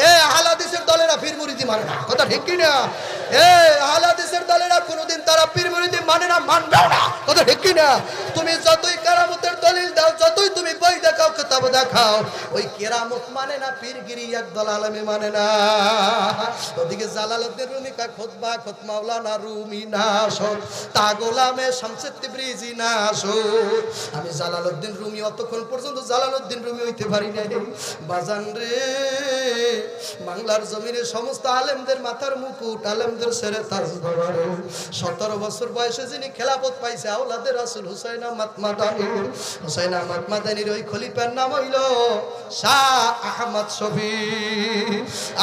এ আহলে হাদিসের দলেরা পীর মুরিদি মানে না, কথা ঠিক কি না? এ আহলে হাদিসের দলেরা কোনোদিন তারা পীর মুরিদি মানে না, মানবেও না, কথা ঠিক কি না? তুমি যতই কেরামতের দলিল দাও, যতই তুমি বই দেখাও, কিতাব দেখাও, ওই কেরামত মানে না, পীরগিরি একদল আলেমে মানে না। ওদিকে জালালউদ্দিন রুমি কা খুতবা খুত মাওলানা রুমি নাশর তা গোলামে শামসুদ তিবরিজি নাশর। আমি জালালউদ্দিন রুমি অতক্ষণ পর্যন্ত জালালউদ্দিন রুমি হইতে পারি নাই বাজান রে। বাংলার জমিনে সমস্ত আলেমদের মাথার মুকুট, আলেমদের সেরে তাজ ধরে। 17 বছর বয়সে যিনি খেলাফত পাইছে আওলাদের রাসূল হুসাইন আহমদ মাদানী। হুসাইন আহমদ মাদানীর ওই খলিফার নাম হইল শাহ আহমদ শফি।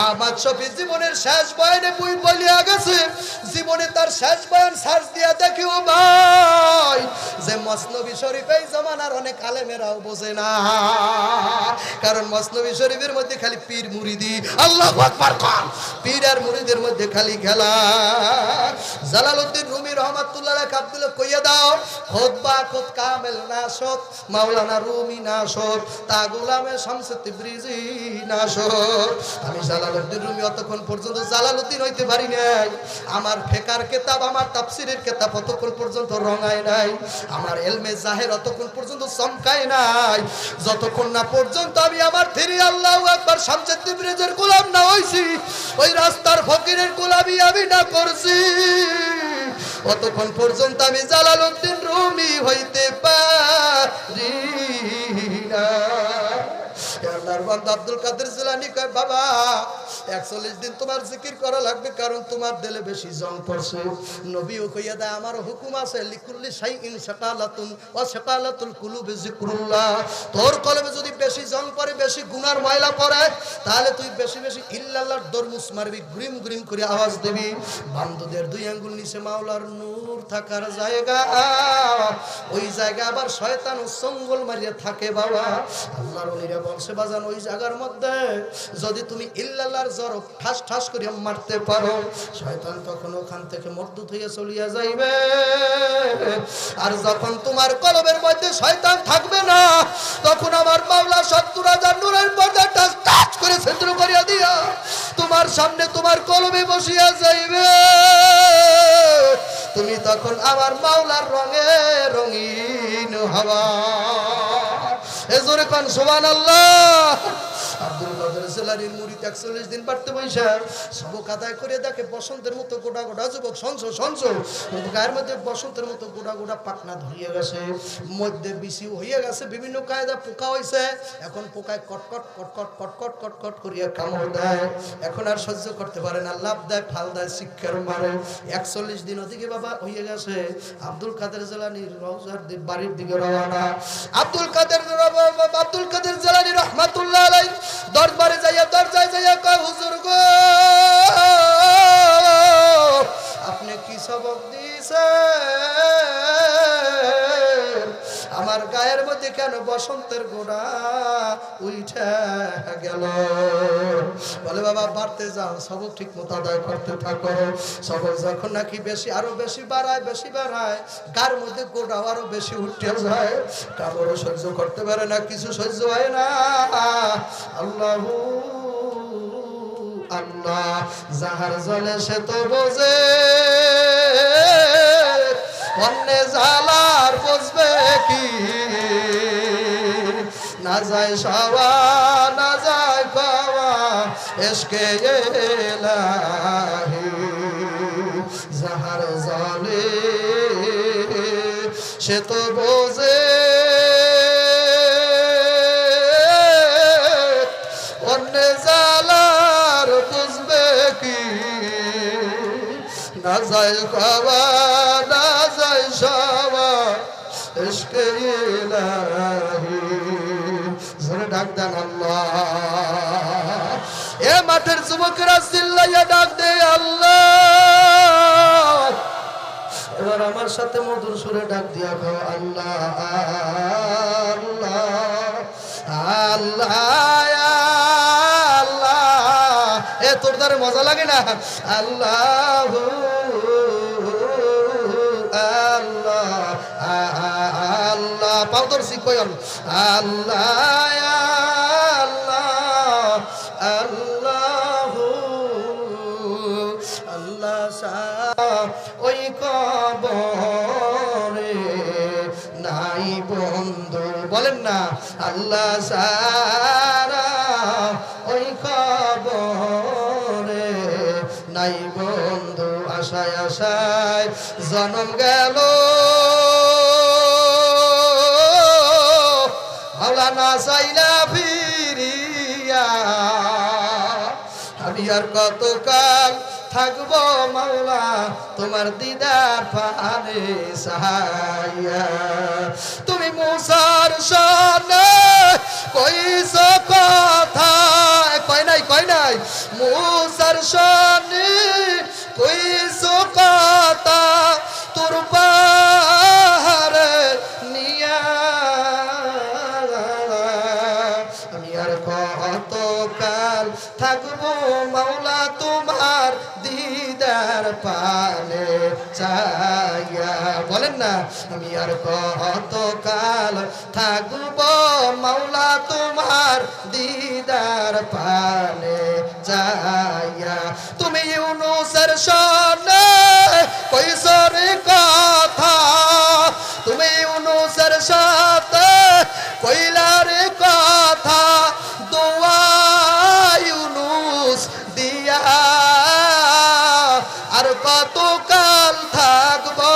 আহমদ শফি জীবনের শেষ বয়ানে বই বলিয়া গেছে, জীবনে তার শেষ বয়ান সার্চ দিয়া দেখিও ভাই, যে মসনবী শরীফ এই জামানার অনেক আলেমেরাও বোঝে না। কারণ মসনবী শরীফের মধ্যে খালি পীর মুরিদি, আল্লাহু আকবার কর, পীর আর মুরিদের মধ্যে খালি খেলা। জালালউদ্দিন রুমি রহমাতুল্লাহ আলাইহি আব্দুল্লাহ কইয়া দাও, খুতবা খুত কামেল নাশত মাওলানা রুমি নাশত তা গোলামে শামসুদ তিবরিজি নাশত। আমি জালালউদ্দিন রুমি অতক্ষণ পর্যন্ত জালালউদ্দিন হইতে পারি নাই। আমার ফিকার কিতাব, আমার তাফসীরের কিতাব অতক্ষণ পর্যন্ত রঙায় নাই। আমার ইলমে জাহের অতক্ষণ পর্যন্ত চমকায় নাই, যতক্ষণ না পর্যন্ত আমি আমার থিরি আল্লাহু আকবার শামসুদ তিবরিজির গোলাম না হইছি, ওই রাস্তার ফকিরের গোলামি আমি না করছি, অতক্ষণ পর্যন্ত আমি জালালউদ্দিন রুমি হইতে পারি না। আল্লাহর বান্দা আব্দুল কাদের জিলানী কয়, বাবা 41 দিন তোমার জিকির করা লাগবে, কারণ তোমার দিলে বেশি জং পড়ছে। নবীও কইয়া দেয়, আমার হুকুম আছে লিকুল্লি শাইইন শাকালাতুন ওয়া শাকালাতুল কুলুবি যিকরুল্লাহ। তোর কলবে যদি বেশি জং পড়ে, বেশি গুনার ময়লা পড়ে, তাহলে তুই বেশি বেশি ইল্লাল্লাহর দরমুস মারবি, গ্রিম গ্রিম করে আওয়াজ দিবি। বান্দুদের 2 আঙ্গুল নিচে মাওলার নূর থাকার জায়গা, ওই জায়গা আবার শয়তান ও সঙ্গল মারিয়া থাকে বাবা। আল্লাহর ওলিরা বলছে বাজান, ওই জায়গার মধ্যে যদি তুমি ইল্লাল্লাহর জরব ঠাস ঠাস করে মারতে পারো, শয়তান তখন ওখান থেকে মর্দুত হয়ে চলিয়া যাইবে। আর যখন তোমার কলবের মধ্যে শয়তান থাকবে না, তখন আমার মাওলা 70,000 নূরের পর্দা টাচ টাচ করে ছিদ্র করিয়া দিয়া তোমার সামনে তোমার কলবে বসিয়া যাইবে। তুমি তখন আমার মাওলার রঙে রঙিন হবা। এজোরে কোন সুবহানাল্লাহ। আব্দুল কাদের জিলানীর মুরিদ 41 দিন বাড়তে বৈশা সবক আদায় করে দেখে বসন্তের মতো গোটা গোটা যুবক সঞ্চ গায়ের মধ্যে বসন্তের মতো গোটা গোটা পাকনা ধরিয়ে গেছে, মধ্যে বিসি হইয়া গেছে, বিভিন্ন কায়দা পোকা হইছে। এখন পোকায় কটকট কটকট কটকট কটকট করিয়া কামড় দেয়। এখন আর সহ্য করতে পারে না, লাভ দেয়, ফাল দেয়, শিক্ষার মারে। 41 দিন ওদিকে বাবা হইয়া গেছে। আব্দুল কাদের জিলানীর রওজার বাড়ির দিকে রওনা। আব্দুল কাদের জিলানী রাহমাতুল্লাহ আলাইহি দরবারে যাইয়া দরজায় যাইয়া কয়, হুজুর গো, আপনি কি সবক দিয়েছেন? আমার গায়ের মধ্যে কেন বসন্তের গোড়া উঠে গেল? বলে বাবা বাড়তে যাও, সবক ঠিক মতো আদায় করতে থাকো। সবক যখন নাকি বেশি আরো বেশি বাড়ায় গায়ের মধ্যে গোড়া আরো বেশি উঠে যায়, কামড়ও সহ্য করতে পারে না, কিছু সহ্য হয় না। আল্লাহু আল্লাহ যাহার জলে সে তো বোঝে, অন্য জালার বুঝবে কি? না যায় সাওয়া না যায় পাওয়া এসকে এলাহি, যাহার জলে সে তো বোঝে, অন্য জালার বুঝবে কি? যায় খাওয়া না যায় সওয়া ইশকে ইলাহি জোরে ডাক দেন আল্লাহ এ মাঠের যুবকেরা চিল্লাইয়া ডাক দে আল্লাহ এবার আমার সাথে মধুর সুরে ডাক দিয়া খাও আল্লাহ আল্লাহ আল্লাহ এ তোর দ্বারে মজা লাগে না আল্লাহ আল্লাহ আল্লাহ পাও তোর শিখ আল্লাহ আল্লাহ আল্লাহ আল্লাহ ওই কবরে নাই বন্ধু বলেন না আল্লাহ সারা ওই কবরে নাই বন্ধু আশায় আশায় জনম গেল মাওলানা চাইলা ফিরিয়া আমি আর কতকাল থাকবো মাওলা তোমার দিদার পানে সাহাইয়া তুমি মুসার সামনে কইছো কথা কই নাই মুসার সামনে কইছো কথা তোর পাহাড়ে নিয়া আমি আর কতকাল থাকবো মাওলা তোমার দিদার পানে চাইয়া বলেন না আমি আর কতকাল থাকবো মাওলা তোমার দিদার পানে চাইয়া তুমি ইউনুসের সামনে কইছো রে কথা তুমি ইউনুসের সাথে কইলা রে কথা দোয়া ইউনুস দিয়া আর কতকাল থাকবো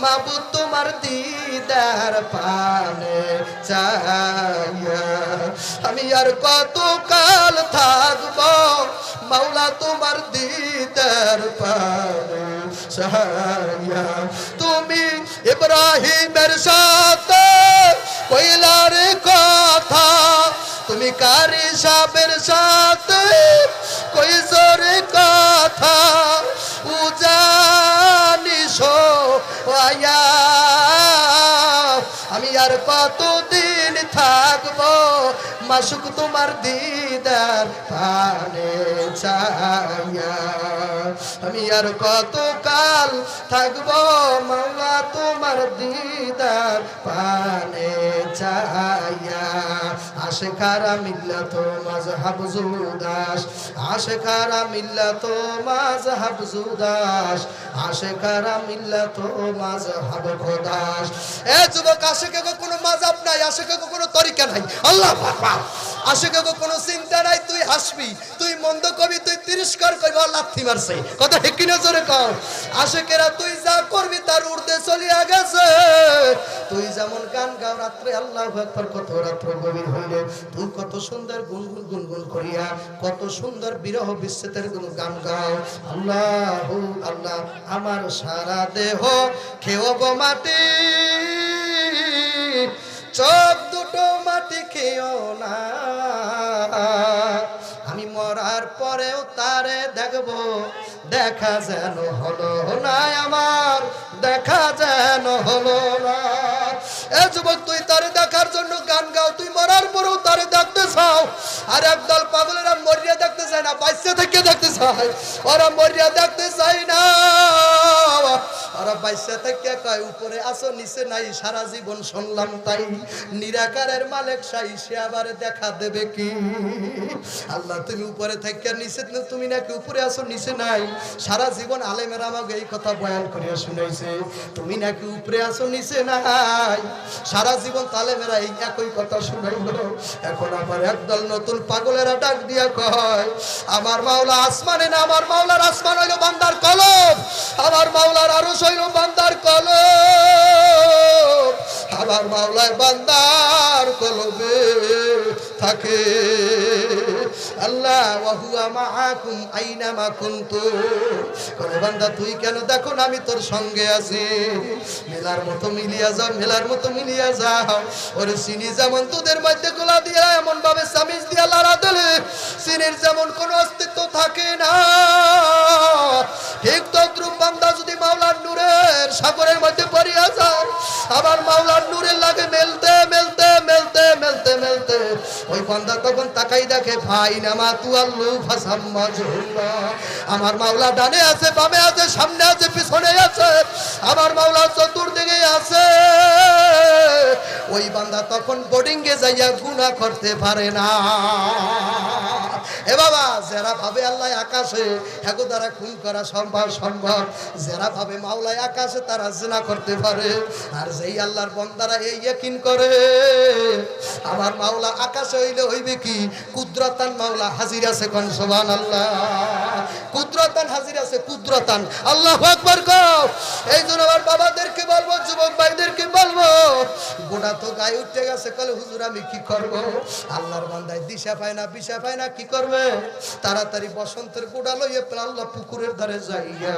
মাবুদ তোমার দিদার পানে চাইয়া আমি আর কতকাল থাকবো মাওলা তোমার দিদার পানে চাইয়া তুমি ইব্রাহিমের সাথে কইলার কথা তুমি কারি সাহেবের সাথে কইছো রে কথা উজানিশো আয়া আমি আর কতদিন থাকবো মাসুক তোমার দিদার পানে চাইয়া আমি আর কতকাল থাকবো মাওলা তোমার দিদার পানে চাইয়া আশিকারা মিল্লাত মাযহাব জুদাস আশিকারা মিল্লাত মাযহাব জুদাস আশিকারা মিল্লাত মাযহাব খোদাস এ যুবক আশিকে কোনো মাযহাব নাই আশিকে কোনো তরিকা নাই আল্লাহু আকবার আশিকে কোনো চিন্তা নাই তুই হাসবি তুই মন্দ কবি তুই তিরস্কার করবি লাথি মারছে কথা ঠিক কিনা জোরে কর আশিকেরা তুই যা করবি তার ঊর্ধ্বে চলিয়া গেছে তুই যেমন গান গাও রাত্রে আল্লাহু আকবার কত রাত্র গভীর হইলে তুই কত সুন্দর গুনগুন করিয়া কত সুন্দর বিরহ বিচ্ছেদের গান গাও আল্লাহু আল্লাহ আমার সারা দেহ খেও গো মাটি চোখ দুটো মাটি খেও না আমি মরার পরেও তারে দেখবো দেখা যেন হলো না আমার দেখা যেন হলো না এ যুবক তুই তারে দেখার জন্য গান গাও তুই মরার পরেও তারে দেখতে চাও আর একদল পাগলেরা মরিয়া দেখতে চায় না বাইসে থেকে দেখতে চায় ওরা মরিয়া দেখতে চায় না ওরা বাইসে থেকে কয় উপরে আসো নিচে নাই সারা জীবন শুনলাম তাই নিরাকারের মালিক সাই সে আবার দেখা দেবে কি আল্লাহ তুমি উপরে থেকে নিচে তুমি নাকি উপরে আসো নিচে নাই সারা জীবন আলেমেরা আমাকে এই কথা বয়ান করিয়া শুনাইছে তুমি নাকি উপরে আসো নিচে নাই সারা জীবন তালেমেরা এই একই কথা শুনাইলো এখন আবার একদল নতুন পাগলেরা ডাক দিয়া কয় আমার মাওলা আসমানে না আমার মাওলার আসমান হইল বান্দার কলব আমার মাওলার আরশ হইল বান্দার কলব আমার মাওলার বান্দার কলবে থাকে। আল্লাহ ওয়া হুয়া মাআকুম আইনামা কুনতুম, কোন বান্দা তুই কেন দেখো না আমি তোর সঙ্গে আছি। মেলার মতো মিলিয়া যাও, মেলার মতো মিলিয়া যাও। ওরে চিনি যেমন দুধের মধ্যে গোলা দিয়া এমন ভাবে চামিচ দিয়া লাড়া দিলে চিনির যেমন কোনো অস্তিত্ব থাকে না, ঠিক তদ্রুপ বান্দা যদি মাওলার নূরের সাগরের মধ্যে পড়িয়া যায়, আবার মাওলার নূরের লাগে মেলতে মেলতে মেলতে মেলতে মেলতে ওই বান্দা তখন তাকাই দেখে ভাই নামা তুয়াল্লু ফাসাম্মাজুল্লাহ, আমার মাওলা ডানে আছে, বামে আছে, সামনে আছে, পিছনে আছে, আমার মাওলা চতুর্দিকে আছে। ওই বান্দা তখন বোর্ডিংয়ে যাইয়া গুনাহ করতে পারে না। এ বাবা, যারা ভাবে আল্লাহ আকাশে, এগো দ্বারা খুন করা সম্ভব সম্ভব, যারা ভাবে মাওলা আকাশে তারা জিনা করতে পারে, আর যেই আল্লাহর বান্দারা এই ইয়াকিন করে আমার মাওলা আকাশে হইলে হইবে কি, কুদরতান মাওলা হাজির আছে, কোন সুবহানাল্লাহ, কুদরতান হাজির আছে, কুদরতান। আল্লাহু আকবার কও। এই জন্য আমার বাবাদেরকে বলবো, যুবক ভাইদেরকে বলবো, গোটা তো গায়ে উঠে গেছে, কলে হুজুর আমি কি করব, আল্লাহর বান্দায় দিশা পায় না, বিশা পায় না, কি করবে, তাড়াতাড়ি বসন্তের গোড়া লইয়ে আল্লাহ পুকুরের ধারে যাইয়া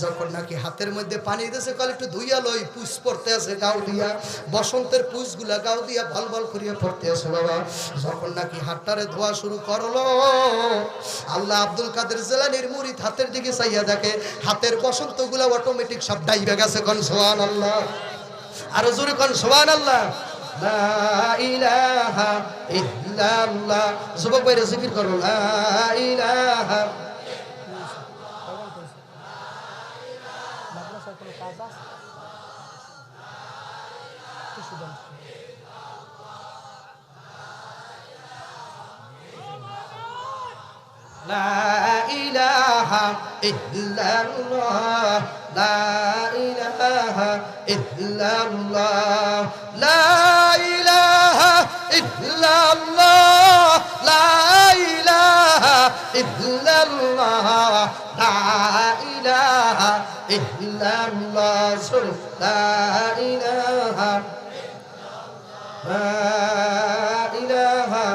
যখন নাকি হাতের মধ্যে পানি দিয়েছে, কলে একটু ধুইয়া লই, পুষ পড়তে আছে গাও দিয়া, বসন্তের পুষগুলা গাও দিয়া ভাল ভাল করিয়া পড়তে আছে। বাবা যখন নাকি হাতটারে ধোয়া শুরু করলো, আল্লাহ আব্দুল কাদের জিলানীর মুরিদ হাতের দিকে চাইয়া দেখে হাতের বসন্তগুলা অটোমেটিক সব ডাইবে গেছে, কোন সুবহানাল্লাহ, আরো জোরে কোন সুবহানাল্লাহ। লা ইলাহা ইল্লাল্লাহ, যুবক ভাইরা জিকির করো, লা ইলাহা। লা ইলাহা ইল্লাল্লাহ, লা ইলাহা ইল্লাল্লাহ, লা ইলাহা ইল্লাল্লাহ, লা ইলাহা ইল্লাল্লাহ, লা ইলাহা ইল্লাল্লাহ, লা ইলাহা, লা ইলাহা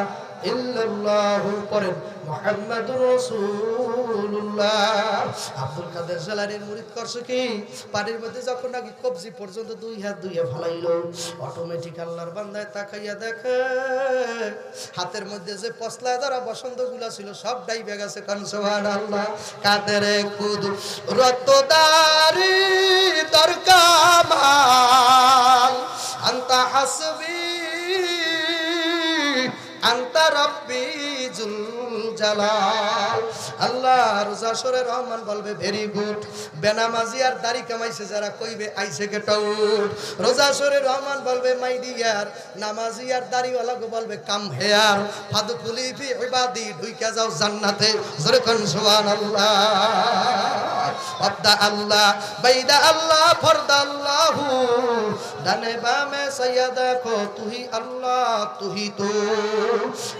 ইল্লাল্লাহ। পড়েন মুহাম্মাদুর রাসূলুল্লাহ। আব্দুল কাদের জিলানীর মুরিদ করছে কি, পানির মধ্যে যখন নাকি কবজি পর্যন্ত দুই হাত দুইয়া ফেলাইলো, অটোমেটিক আল্লাহর বান্দায় তাকাইয়া দেখে হাতের মধ্যে যে পশলায় ধরা বসন্তগুলা ছিল সব ডাইবে গেছে, কোন সুবহানাল্লাহ। কাদেরে কুদরতদারি দরকামাল আনতা হাসবি আনতা রাব্বি জুল জালাল। আল্লাহ রোজা সরে রহমান বলবে ভেরি গুড, বেনামাজি আর দাড়ি কামাইছে যারা কইবে আইছে গেট আউট। রোজা সরে রহমান বলবে মাই ডিয়ার, নামাজি আর দাড়িওয়ালা গো বলবে কাম হেয়ার, ফাদখুলি ফি ইবাদি, ঢুইকা যাও জান্নাতে, জোরে কোন সুবহানাল্লাহ। আব্দা আল্লাহ, বাইদা আল্লাহ, ফরদা আল্লাহু, ডানে বামে সাইয়া দেখো তুহি আল্লাহ তুহি তো।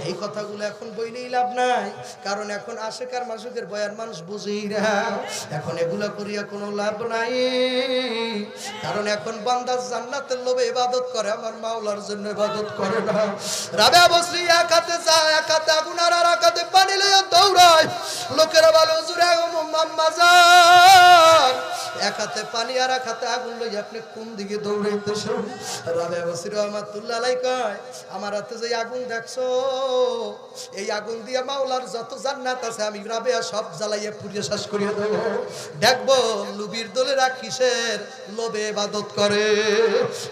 এই কথাগুলো এখন বইলেই লাভ নাই, কারণ এখন আশেকার মাসুকের বয়ান মানুষ বুঝেই না, এখন এগুলা করিয়া কোনো লাভ নাই, কারণ এখন বান্দা জান্নাতের লোভে ইবাদত করে, আমার মাওলার জন্য ইবাদত করে না। রাবেয়া বসরি এক হাতে যায়, এক হাতে আগুন আর এক হাতে পানি লইয়া দৌড়ায়, লোকেরা বলে হুজুর আম্মা যান, এক হাতে পানি আর এক হাতে আগুন লইয়া আপনি কোন দিকে দৌড়াইতেছেন? রাবেয়া বসরি রহমাতুল্লাহ আলাইহি কয়, আমার হাতে যে আগুন দেখছো, এই আগুন দিয়া মাওলার যত জান্নাত আছে আমি রাবেয়া সব জ্বালাইয়া পুড়িয়ে শেষ করিয়া দেব। দেখবো লুবির দলেরা কিসের লোভে ইবাদত করে।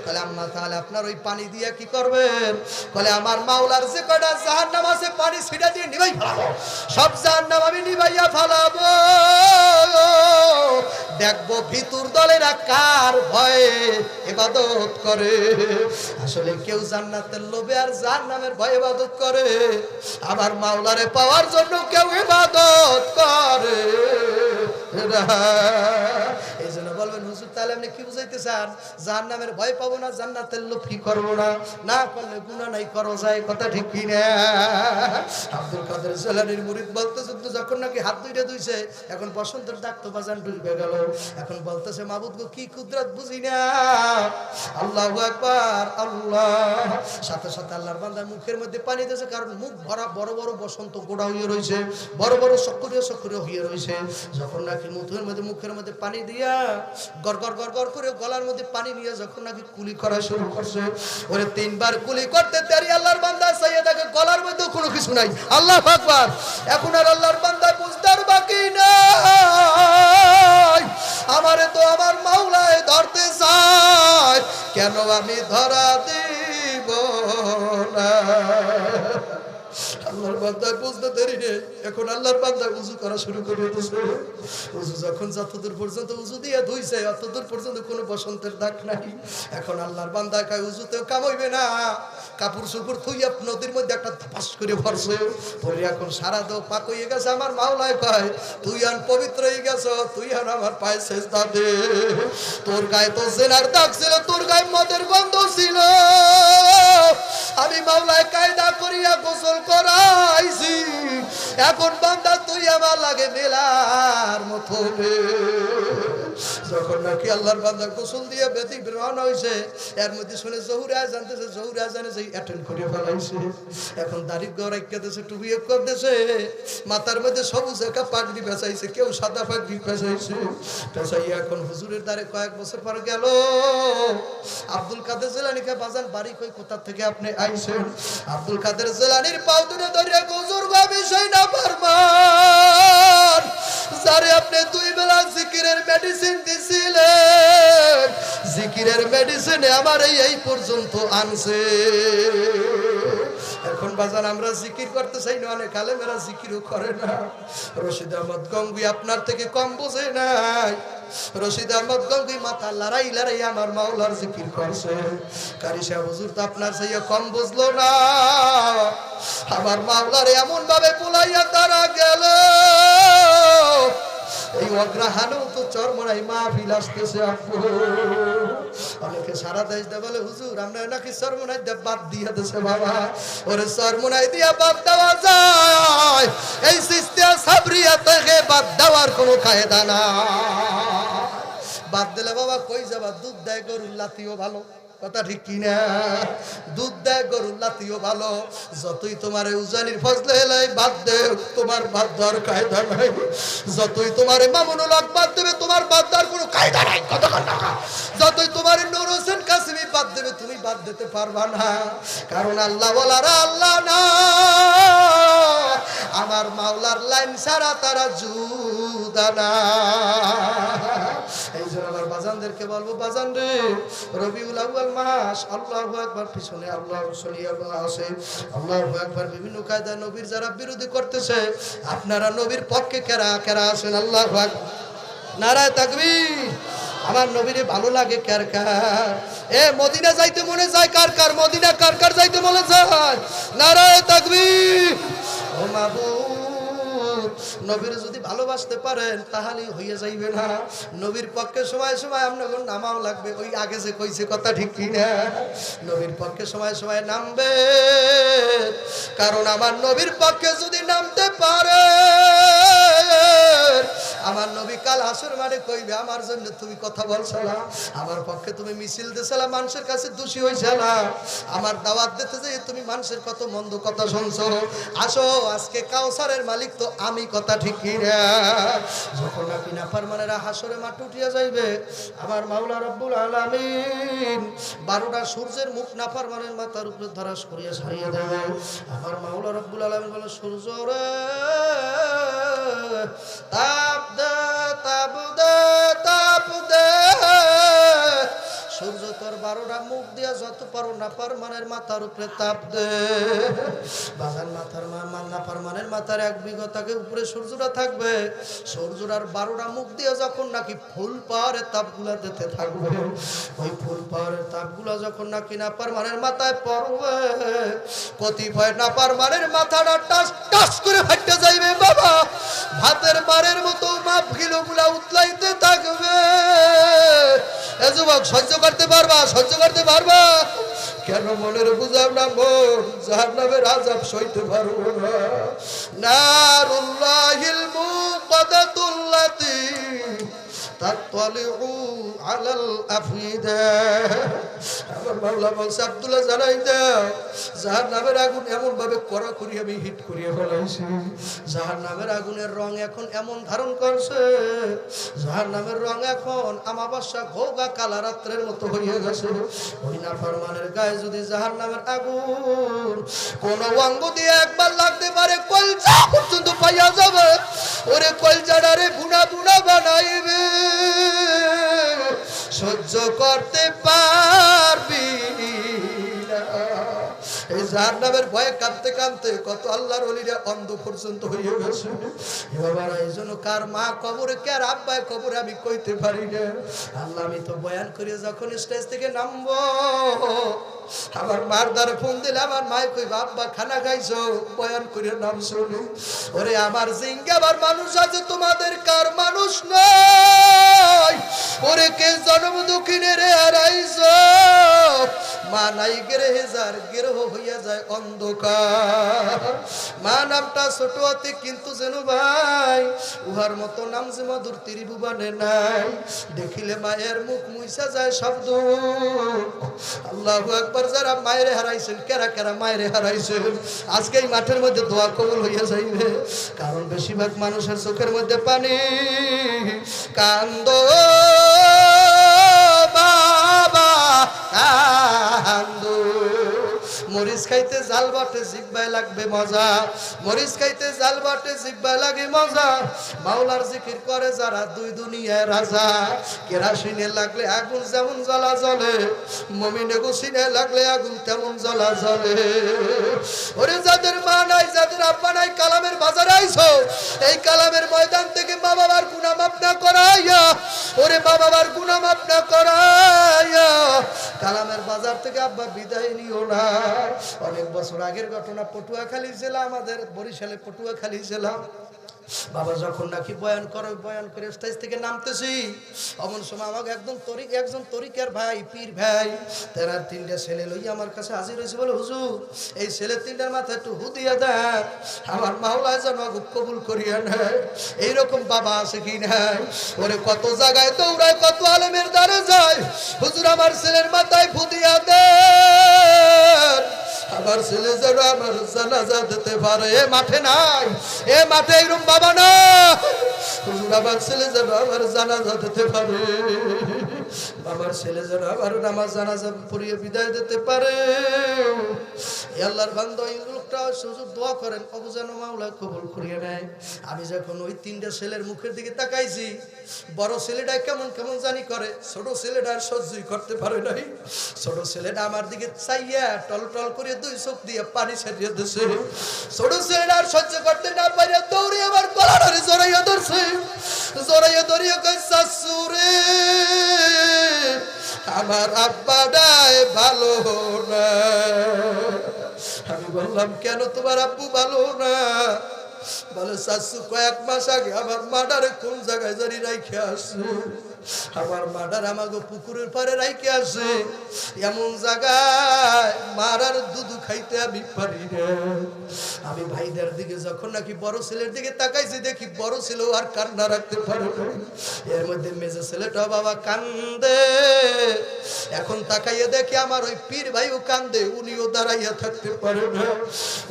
বলে আম্মা তাহলে আপনার ওই পানি দিয়া কি করবেন? বলে আমার মাওলার যে কয়টা জাহান্নাম আছে পানি ছিটা দিয়ে নিভাই ফেলাবো, সব জাহান্নাম আমি নিভাইয়া ফেলাবো। দেখবো ভিতর দলেরা কার ভয়ে ইবাদত করে। আসলে কেউ জান্নাতের লোভে আর জাহান্নামের ভয়ে ইবাদত করে, আবার মাওলারে পাওয়ার জন্য কেউ ইবাদত করে না। এই জন্য বলবেন হুজুর তাহলে আপনি কি বুঝাইতে চান? জাহান্নামের ভয় পাবো না, জান্নাতের লোভ কি করবো না, না করলে গুনাহ নাই করো যায়, কথা ঠিক কি না? আব্দুল কাদের জিলানীর মুরিদ বলতে যখন নাকি হাত দুইটা ধুইছে, এখন বসন্তের ডাক তো বাজান ঢুকবে গেল, এখন বলতেছে মাবুদ গো কি কুদরত বুঝি না। আল্লাহু আকবার আল্লাহ। সাথে সাথে আল্লাহর বান্দার মুখের মধ্যে পানি দিয়েছে, কারণ মুখ ভরা বড় বড় বসন্ত গোড়া হয়ে রয়েছে, বড় বড় সক্রিয় সক্রিয় হয়ে রয়েছে। যখন নাকি মুখের মধ্যে পানি দিয়া গড় গড় গড় গড় করে গলার মধ্যে পানি নিয়ে যখন নাকি কুলি করা শুরু করছে, ওরে তিনবার কুলি করতে দেরি আল্লাহর বান্দা চাইয়ে দেখে গলার মধ্যে কোনো কিছু নাই। আল্লাহু আকবার। এখন আর আল্লাহর বান্দা বুঝতার বাকি নাই, আমারে তো আমার মাওলায় ধরতে চায়, কেন আমি ধরা দিব না। আল্লাহর বান্দা বুঝতে দেরি নেই। এখন আল্লাহর বান্দা উযু করা শুরু করে দিয়েছে। উযু যখন যতদূর পর্যন্ত উযু দিয়ে ধুইছে অতদূর পর্যন্ত কোনো বসন্তের দাগ নাই। এখন আল্লাহর বান্দা কয় উযুতে কাম হইবে না, কাপড় চোপড় থুইয়া নদীর মধ্যে একটা ধপাস করে ভরছে, পরে এখন সারা দেহ পাক হয়ে গেছে। আমার মাওলায় কয় তুই আন পবিত্র হয়ে গেছ, তুই আন আমার পায়ে সেজদা দে। তোর গায়ে তো জেনার দাগ ছিল, তোর গায়ে মদের গন্ধ ছিল, আমি মাওলায় কায়দা করিয়া গোসল করাইছি, এখন বান্দা তুই আমার লাগে মেলার মতো। যখন নাকি আল্লাহর বান্দা গোসল দিয়ে বেদি রওনা হইছে, এর মধ্যে শুনে জহুরে আজানতেছে, জহুরে আজানে যেই অ্যাটেন্ড করে ফেলাইছে। এখন দাড়ি গড়াইকা দেশে টুপি এক করতেছে, মাথার মধ্যে সবুজ একটা পাগড়ি পেঁচাইছে, কেউ সাদা পাগড়ি পেঁচাইছে। পেঁচাইয়া এখন হুজুরের দ্বারে কয়েক বছর পর গেল। আব্দুল কাদের জিলানীকে বাজান বাড়ি কই কোথা থেকে আপনি আইছেন? আব্দুল কাদের জিলানীর পাও দুটো ধরে হুজুর গো বিষয় না ফরমান, যারে আপনি দুই বেলা জিকিরের মেডিসিন দিছিলেন, জিকিরের মেডিসিনে আমার এই পর্যন্ত আনছে। এখন বাজান আমরা জিকির করতে চাই না, অনেক আলেমেরা জিকিরও করে না। রশিদ আহমদ গঙ্গুই আপনার থেকে কম বোঝে নাই। রশিদ আহমদ গঙ্গুই মাথা লড়াই লড়াই আমার মাওলার জিকির করছে। কারি সাহেব হুজুর তো আপনার চাইয়া কম বুঝলো না, আমার মাওলার এমন ভাবে বুলাইয়া তারা গেল, এই অগ্রহাণেও তো চরমরাই মাহফিল আসতেছে। আপু অনেকে সারা দেশ দে বলে হুজুর আমরা নাকি চরমরাই দিয়ে বাদ দিয়া দিছে। বাবা ওরে চরমরাই দিয়া বাদ দেওয়া যায়, এই সিস্তিয়া সাবরিয়া থেকে বাদ দেওয়ার কোনো কায়দা না। বাদ দিলে বাবা কই যাবা, দুধ দেয় গরুর লাতিও ভালো, কথা ঠিক কিনা? দুধ দেয় গরুর লাতিও ভালো। যতই তোমার উজানির ফজলে এলাই বাদ দে, তোমার বাদ দেওয়ার কায়দা নাই। যতই তোমার মামুনুল হক বাদ দেবে, তোমার বাদ দেওয়ার কোনো কায়দা নাই। যতই তোমার নূর হোসেন কাসিমি বাদ দেবে, তুমি বাদ দিতে পারবা না, কারণ আল্লাহ ওয়ালারা আল্লাহ না, আমার মাওলার লাইন ছাড়া তারা জুদা না। এই জন্য আমার বাজানদেরকে বলবো, বাজান রে রবিউল আউয়াল মাস, আল্লাহু আকবার, পিছনে আল্লাহু সলিয়াল্লাহু আছে, আল্লাহু আকবার, বিভিন্ন কায়দা নবীর যারা বিরোধী করতেছে, আপনারা নবীর পক্ষে কেরা কেরা আছেন? আল্লাহু আকবার, নারায়ে তাকবীর। আমার নবীরে ভালো লাগে কার কার? এ মদিনা যাইতে মনে যায় কার কার? মদিনা কার কার যাইতে মনে যায়? নারায়ে তাকবীর। ও মাবুদ, নবীর যদি ভালোবাসতে পারেন তাহলেই হইয়া যাইবে না। নবীর পক্ষে সময় সময় আপনাকে নামাও লাগবে, ওই আগে যে কইছে কথা ঠিক কিনা? নবীর পক্ষে সময় সময় নামবে, কারণ আমার নবীর পক্ষে যদি নামতে পারে, আমার নবী কাল হাসর মাঠে কইবে আমার জন্য তুমি কথা বলছলা, আমার পক্ষে তুমি মিছিল দিছলা, মানুষের কাছে দোষী হইছলা, আমার দাওয়াত দিতে যে তুমি মানুষের কত মন্দ কথা শুনছো, আসো আজকে কাউসারের মালিক তো আমি, কথা ঠিক কি না? যখন নাকি নাফরমানেরা হাসরে মাঠ উঠিয়া যাইবে, আমার মাওলা রব্বুল আলামিন 12টা সূর্যের মুখ নাফরমানের মাথার উপরে ধারাস করিয়া ছাড়িয়ে দেবে। আমার মাওলা রব্বুল আলামিন বলে, সূর্য রে তাপ দে, তাপ দে, তাপ দে। সূর্য তোর 12টা মুখ দিয়া যত পারো নাফরমানের মাথার উপরে তাপ দে। বাগান মাথার নাফরমানের মাথার 1 বিঘা তাকে উপরে সূর্যটা থাকবে, সূর্যটার 12টা মুখ দিয়ে যখন নাকি ফুল পাওয়ারের তাপগুলা দিতে থাকবে, ওই ফুল পাওয়ারের তাপগুলা যখন নাকি নাফরমানের মাথায় পড়বে, কতিপয় নাফরমানের মাথাটা টাস টাস করে ফাটতে যাইবে বাবা, ভাতের মারের মতো মাপ কিলোগুলা উতলাইতে থাকবে। এ যুবক সহ্য করতে পারবা? সহ্য করতে পারবা? কেন মনের বুঝাব না? মন জাহান্নামের আযাব সইতে পারবো না। নারুল্লাহিল মুকাদাতুল্লাতি তাতলিউ আলাল আফিদা। আমার মাওলা বলছে আব্দুল্লাহ জানাই দাও জাহান্নামের আগুন এমন ভাবে কড়াকড়ি আমি হিট করিয়ে ফেলাইছি, জাহান্নামের আগুনের রং এখন এমন ধারণ করছে, জাহান্নামের রং এখন আমাবস্যা ঘোগা কালা রাত্রের মতো হয়ে গেছে। ওই নাফরমানের গায়ে যদি জাহান্নামের আগুন কোন অঙ্গ দিয়ে একবার লাগতে পারে কলজা পর্যন্ত পাইয়া যাবে, ওরে কলজাটারে বুনা বুনা বানাইবে, সহ্য করতে পারবি না। এই জাহান্নামের ভয়ে কাঁদতে কাঁদতে কত আল্লাহর ওলিরা অন্ধ পর্যন্ত হয়ে গেছে। বাবারা এই জন্য কার মা কবরে কার আব্বা কবরে আমি কইতে পারি না। আল্লাহ আমি তো বয়ান করে যখন স্টেজ থেকে নামবো আমার মার দ্বারা ফোন দিলে আমার মায় কই আব্বা খানা খাইছো, বয়ান করে নাম শুনি। ওরে আমার জিঙ্গাবার মানুষ আছে তোমাদের কার মানুষ নাই, ওরে কে জন্ম দুঃখিনে রে হারাইছো, মা নাই গেরে যার গেরহ হইয়া যায় অন্ধকার। মা নামটা ছোট হাতে কিন্তু যেন ভাই উহার মতো নাম যে মধুর ত্রিভুবনে নাই, দেখিলে মায়ের মুখ মুইসা যায় শব্দ। আল্লাহু আকবার। যারা মায়ের হারাইছেন কেরা কেরা মায়ের হারাইছেন আজকে এই মাঠের মধ্যে দোয়া কবুল হইয়া যাইবে, কারণ বেশিরভাগ মানুষের চোখের মধ্যে পানি। কান্দো বাবা কান্দো, মরিচ খাইতে জাল বাটে জিব্বায় লাগবে মজা, মরিচ খাইতে জাল বাটে জিব্বায় লাগে মজা। মাওলার জিকির করে যারা দুই দুনিয়ায় রাজা, কেরাসিনে লাগলে আগুন যেমন জ্বলা জ্বলে, মুমিনে গুসিনে লাগলে আগুন তেমন জ্বলা জ্বলে। ওরে যাদের মা নাই যাদের আব্বা নাই কালামের বাজারে আইছো, এই কালামের ময়দান থেকে মা বাবার গুনাহ মাফ না করাইয়া, ওরে মা বাবার গুনাহ মাফ না করাইয়া কালামের বাজার থেকে আব্বা বিদায় নিও না। অনেক বছর আগের ঘটনা, পটুয়াখালী জেলা, আমাদের বরিশালে পটুয়াখালী জেলা। বাবা যখন নাকি বয়ান করে স্টেজ থেকে নামতেছি, এমন সময় আমাকে একজন তরিকার ভাই পীর ভাই তারা তিনটা ছেলে লইয়া আমার কাছে হাজির হয়েছে। বলে হুজুর এই ছেলে তিনটার মাথায় একটু হুদিয়া দেন, আমার মাওলা যেন কবুল করিয়া নেয়। এইরকম বাবা আছে কি নাই? ওরে কত জায়গায় দৌড়ায়, কত আলেমের দ্বারে যায়, হুজুর আমার ছেলের মাথায় ফুদিয়া দেন, আমার ছেলে যেন আমার জানাজা দিতে পারে। এ মাঠে নাই, এ মাঠে এরকম বাবা না, হুজুর আমার ছেলে যেন আমার জানাজা দিতে পারে, আমার ছেলে যেন আমার নামাজ জানাজা পড়িয়ে বিদায় দিতে পারে। আল্লাহর বান্দা এই লোকটা সুযোগ দোয়া করেন অবু যেন মাওলা কবুল করিয়ে নেয়। আমি যখন ওই তিনটা ছেলের মুখের দিকে তাকাইছি, বড় ছেলেটা কেমন কেমন জানি করে, ছোট ছেলেটা আর সহ্যই করতে পারে নাই। ছোট ছেলেটা আমার দিকে চাইয়া টল টল করে দুই চোখ দিয়ে পানি ছেড়িয়ে দিছে। ছোট ছেলেটা আর সহ্য করতে না পারে দৌড়ে আমার গলা ধরে জড়াইয়া ধরছে, জড়াইয়া ধরিয়া কই শাশুড়ি আমার আব্বাটাই ভালো না। আমি বললাম কেন তোমার আব্বু ভালো না? বলে শাশু কয়েক মাস আগে আমার মাডারে কোন জায়গায় জানি রাইখে আসে, আমার মাডার আমাকে পুকুরের পারে রাইখে আসে, এমন জায়গায় মারার দুধু খাইতে আমি পারি না। আমি ভাইদের দিকে যখন নাকি বড় ছেলের দিকে তাকাইছি, দেখি বড় ছেলেও আর কান্না রাখতে পারে না। এর মধ্যে মেজে ছেলেটা বাবা কান্দে, এখন তাকাইয়ে দেখি আমার ওই পীর ভাইও কান্দে, উনিও দাঁড়াইয়া থাকতে পারে না।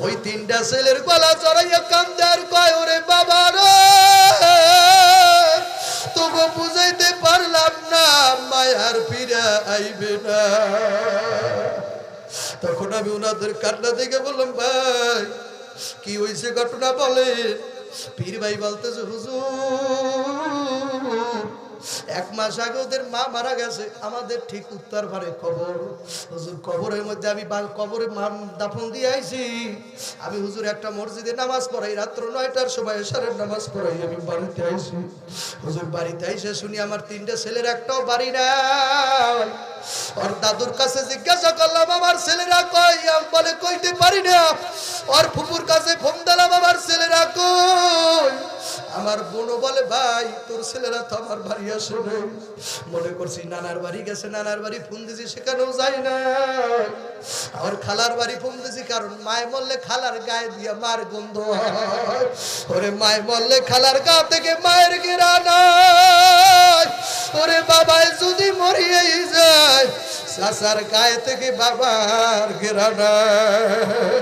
ওই তিনটা ছেলের গলা জড়াইয়া কান্দে আর কয় ওরে বাবা রে তবু বুঝাইতে পারলাম না মায়ার ফিরে আইবে না। তখন আমি ওনাদের কান্না দেখে বললাম ভাই কি হয়েছে ঘটনা বলে। পীর ভাই বলতেছে হুজুর এক মাস আগে ওদের মা মারা গেছে, আমাদের ঠিক উত্তর পারে খবর। হুজুর কবরের মধ্যে আমি কবরে দাফন দিয়ে আইছি। আমি হুজুর একটা মসজিদে নামাজ পড়াই, রাত্র 9টার সময় এশারের নামাজ পড়াই আমি বাড়িতে আইছি। হুজুর বাড়িতে আইসে শুনি আমার তিনটা ছেলের একটাও বাড়ি নাই। ওর দাদুর কাছে জিজ্ঞাসা করলাম আমার ছেলেরা কই, বলে কইতে পারি না। ওর ফুপুর কাছে ফোন দিলাম আমার ছেলেরা কই, আমার বোনও বলে ভাই তোর ছেলেরা তো আমার বাড়ি আসে নাই। মনে করছি নানার বাড়ি গেছে, নানার বাড়ি ফোন দিছি সেখানেও যাই না। আর খালার বাড়ি ফোন দিছি, কারণ মায় মরলে খালার গায়ে দিয়ে মার গন্ধ হয়। ওরে মায় মরলে খালার গা থেকে মায়ের গেরা নাই। ওরে বাবাই যদি মরিয়েই যায় চাচার গায়ে থেকে বাবার গেরা নাই।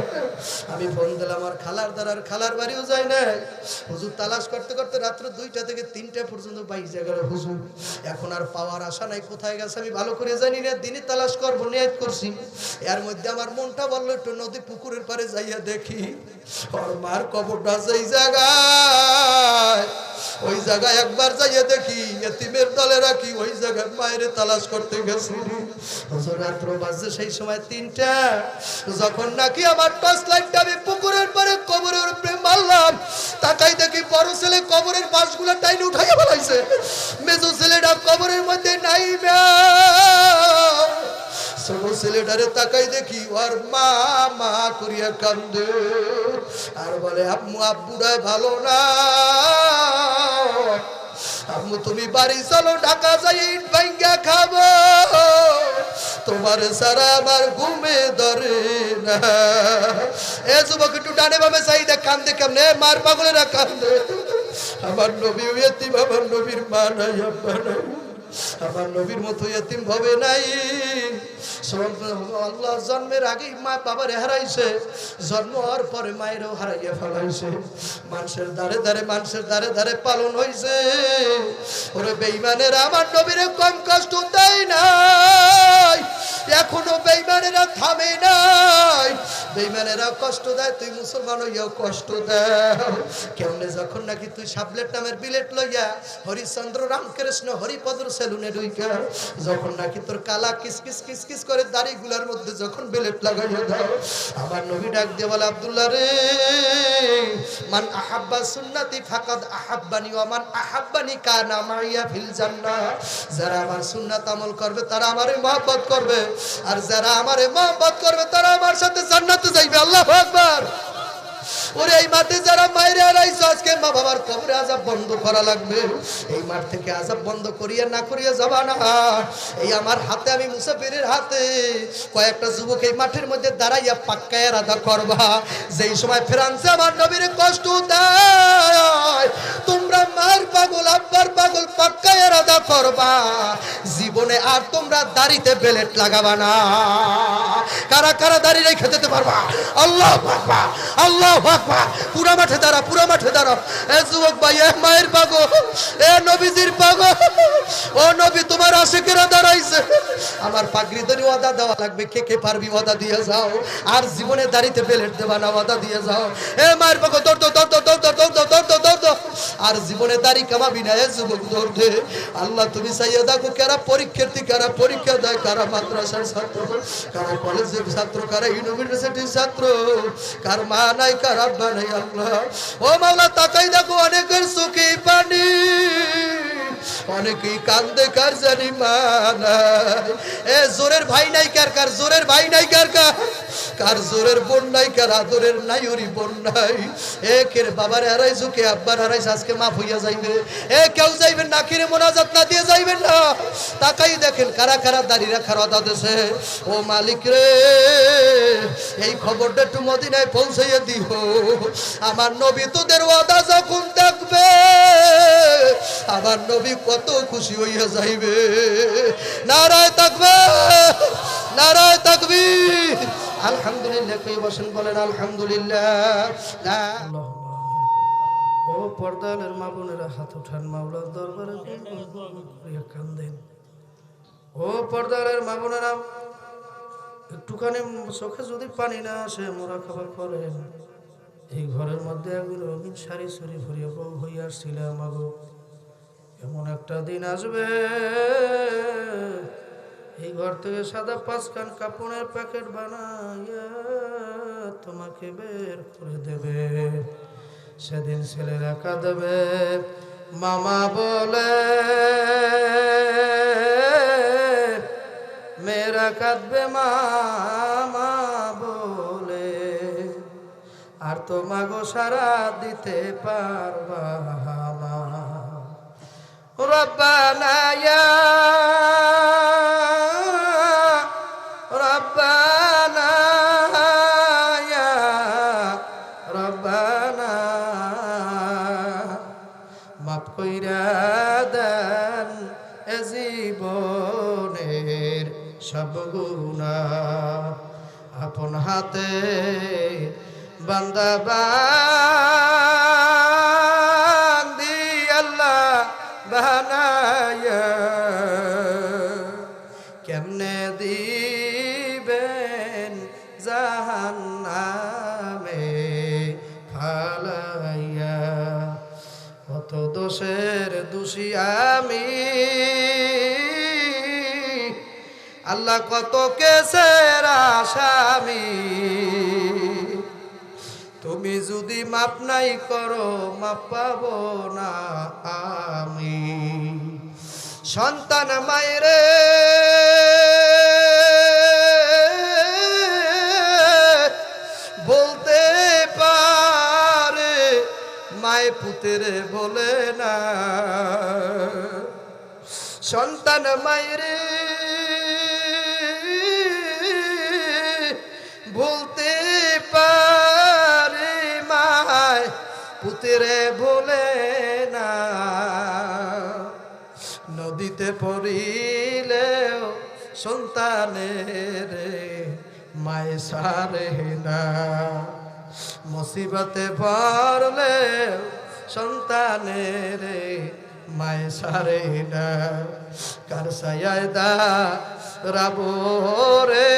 আমি ফোন দিলাম আর খালার দ্বারার খালার বাড়িও যায় না। হুজুর তালাশ করতে করতে রাত্র 2টা থেকে 3টা পর্যন্ত বাইরে গেল হুজুর। এখন আর পাওয়ার আশা নাই, কোথায় গেছে আমি ভালো করে জানি না। দিনই তালাশ করবো নিয়ত করছি। এর মধ্যে আমার মনটা বললো একটু নদী পুকুরের পারে যাইয়া দেখি ওর মার কবরটা যেই জায়গায়, ওই জায়গায় একবার যাইয়া দেখি এতিমের দলে রাখি, ওই জায়গায় মায়ের তালাশ করতে গেছি। রাত্র বাজছে সেই সময় 3টা। যখন নাকি আমার টর্চ লাইটটা আমি পুকুরের পারে কবরের উপরে মারলাম, তাকাই দেখি বড় ছেলে কবরের বাঁশগুলো টাইনে উঠাইয়া ফেলাইছে। মেজো ছেলেটা কবরের মধ্যে নাই। ছোট ছেলেটারে তাকাই দেখি ওর মা মা করিয়া কান্দে আর বলে আম্মু আব্বুরাই ভালো না, আম্মু তুমি বাড়ি চলো ঢাকা যাই ইট ভাঙ্গা খাবো, তোমার সারা আমার ঘুমে ধরে না। এ যুবক একটু ডানে বামে চাই দেখ কান্দে কেমনে, মার পাগলেরা কান্দে। আমার নবী এতিম, আমার নবীর মা নাই আব্বা নাই, আমার নবীর মতো এতিম ভাবে নাই। আল্লাহ জন্মের আগেই মা বাবারে হারাইছে, জন্ম হওয়ার পরে মায়েরও হারাইয়া ফেলাইছে। মানুষের দ্বারে দ্বারে মানুষের দ্বারে দ্বারে পালন হয়েছে। ওরে বেঈমানেরা আমার নবীরে কম কষ্ট দেয় নাই, এখনো বেঈমানেরা থামে নাই। বেঈমানেরা কষ্ট দেয়, তুই মুসলমান হইয়াও কষ্ট দাও। কেমনে যখন নাকি তুই সাবলেট নামের বিলেট লইয়া হরিচন্দ্র রামকৃষ্ণ হরিপদর সেলুনে ঢুইকা যখন নাকি তোর কালা কিসকিস কিসকিস করে দাড়িগুলার মধ্যে যখন বিলেট লাগাইয়া দাও, আমার নবী ডাক দিয়ে বলে আব্দুল্লাহ রে, মান আহাব্বা সুন্নতি ফাকাদ আহাব্বানি ওয়া মান আহাব্বানি কানা মাইয়া ফিল জান্নাহ। যারা আমার সুন্নাত আমল করবে তারা আমারে মহব্বত করবে, আর যারা আমারে মহব্বত করবে তারা আমার সাথে জান্নাতে যাইবে। আল্লাহু আকবার। ওরে এই মাঠে যারা মাইরে হারাইছো, আজকে মা বাবার কবরে আযাব বন্ধ করা লাগবে। এই মাঠ থেকে আযাব বন্ধ করিয়া না করিয়া যাবা না। এই আমার হাতে, আমি মুসাফিরের হাতে কয়েকটা যুবক এই মাঠের মধ্যে দাঁড়াইয়া পাক্কায় আদা করবা। যেই সময় ফ্রান্সে আমার নবীর কষ্ট দেয়, তোমরা মার পাগল আব্বার পাগল পাক্কায় আদা করবা। জীবনে আর তোমরা দাড়িতে বেলেট লাগাবা না। কারা কারা দাড়ি রেখে যেতে পারবা? আল্লাহু আকবার, আল্লাহু আকবার। পুরা মাঠে দাঁড়া, পুরা মাঠে দাঁড়া। এ যুবক ভাই, এ মায়ের পাগল, এ নবীজির পাগল, ও নবী তোমার আশিকেরা দাঁড়াইছে। আমার পাগড়ি ধরে ওয়াদা দেওয়া লাগবে, কে কে পারবি ওয়াদা দিয়ে যাও। আর জীবনে দাড়িতে বেলেট দেবা না, ওয়াদা দিয়ে যাও। এ মায়ের পাগল দৌড় দৌড় দৌড় দৌড় দৌড় দৌড় দৌড় দৌড় দৌড়। আর জীবনে দাড়ি কামাবি না। এ যুবক দৌড় দে। আল্লাহ তুমি চাইয়া দেখো কারা পরীক্ষার্থী, কারা পরীক্ষা দেয়, কারা মাদ্রাসার ছাত্র, কারা কলেজের ছাত্র, কারা ইউনিভার্সিটির ছাত্র, কার মা নাই, কার আব্বা নাই। আল্লাহ ও মাওলা তাকাই দেখো, অনেকের চোখে পানি, অনেকেই কান্দে, কার জানি মা নাই। এ জোরের ভাই নাই কার, কার জোরের ভাই নাই কার, কার কার জোরের বোন নাই, কার আদরের নাই ওরি বোন নাই। এ কের বাবার হারাইছো, কে আব্বার হারাইছে, আজকে মাফ হইয়া যাইবে। এ কেউ যাইবেন না, কিরে মোনাজাত না দিয়ে যাইবেন না। তাকাই দেখেন কারা কারা দাঁড়িয়ে রাখার ওয়াদা দিয়েছে। ও মালিক রে, এই খবরটা একটু মদিনায় পৌঁছাইয়া দিও। আমার নবী তোদের ওয়াদা যখন দেখবে, আমার নবী কত খুশি হইয়া যাইবে। নারায়ে তাকবীর, নারায়ে তাকবীর। আলহামদুলিল্লাহ কই বসেন, বলেন আলহামদুলিল্লাহ। ও পর্দালের মা বোনেরা হাত উঠান, মাওলার দরবারে কান্দেন। ও পর্দালের মা বোনেরা একটুখানি চোখে যদি পানি না আসে মোরাকাবা করেন। এই ঘরের মধ্যে একদিন রঙিন শাড়ি চুরি ভরিয়ে বউ হইয়া আসছিলাম। আগো এমন একটা দিন আসবে, এই ঘর থেকে সাদা 5 খান কাপড়ের প্যাকেট বানাইয়া তোমাকে বের করে দেবে। সেদিন ছেলেরা কাঁদবে, মামা বলে, মেয়েরা কাঁদবে মামা বলে। আর তো মাগো সারা দিতে পারবা না। রব্বানা ইয়া রব্বানা ইয়া রব্বানা, মাফ কইরা দেন এ জীবনের সব গুনাহ, আপন হাতে বান্দা বান্দি আল্লাহ বানায়া কেমনে দিবেন জাহান্নামে ফালাইয়া। কত দোষের দোষী আমি আল্লাহ, কত কেসের আসামি, তুমি যদি মাপ নাই করো মাপ পাবো না আমি। সন্তান মায়েরে বলতে পারে, মায়ে পুতেরে বলে না। সন্তান মায়েরে বলতে পারে, মায় পুতেরে বলে না। নদীতে পড়িলেও সন্তানের মায়ে সারে না, মুসিবতে পড়লেও সন্তানের মায়ে সারে না। কার সায়ায় দা রাবো রে,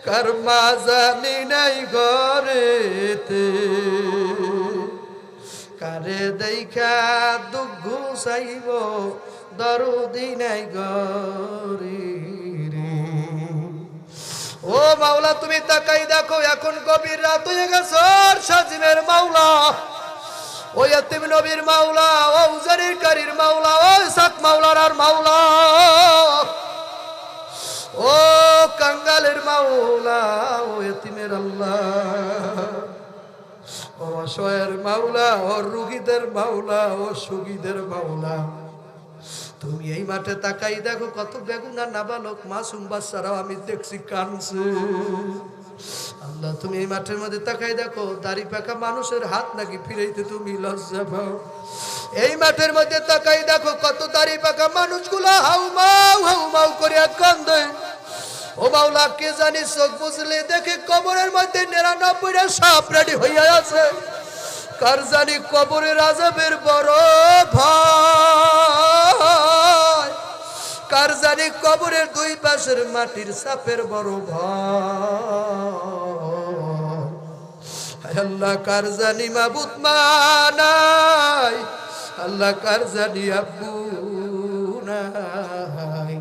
কার মা জানি নাই ঘরেতে, কারে দেখা দুঃখ চাইব দরদি নাই ঘরে রে। ও মাওলা তুমি তাকাই দেখো, এখন গভীর রাত হয়ে গেছে। সাজিমের মাওলা, ও ইয়াতিম নবীর মাওলা, ও উজারির কারীর মাওলা, ও সাত মাওলার আর মাওলা, ও কাঙ্গালের মাওলা, ও ইয়াতিমের আল্লাহ, ও অসহায়ের মাওলা, ও রুগীদের মাওলা, ও সুগীদের মাওলা। তুমি এই মাঠে তাকাই দেখো, কত বেগুনা নাবালক মাসুম বাচ্চারাও আমি দেখছি কানছে। আল্লাহ তুমি এই মাঠের মধ্যে তাকাই দেখো, দাড়ি পাকা মানুষের হাত নাকি ফিরাইতে তুমি লজ্জা পাও। এই মাঠের মধ্যে তাকাই দেখো, কত দাড়ি পাকা মানুষগুলো হাউমাউ করে কান্দে। ও মাওলা, কে জানি চোখ বুঝলে দেখে কবরের মধ্যে 99টা সাপ রেডি হইয়া আছে। কার জানি কবরের আযাবের বড় ভয়, কার জানি কবরের দুই পাশের মাটির সাপের বড় ভয়। আল্লাহ কার জানি মাবুদ নাই, আল্লাহ কার জানি আব্বু নাই,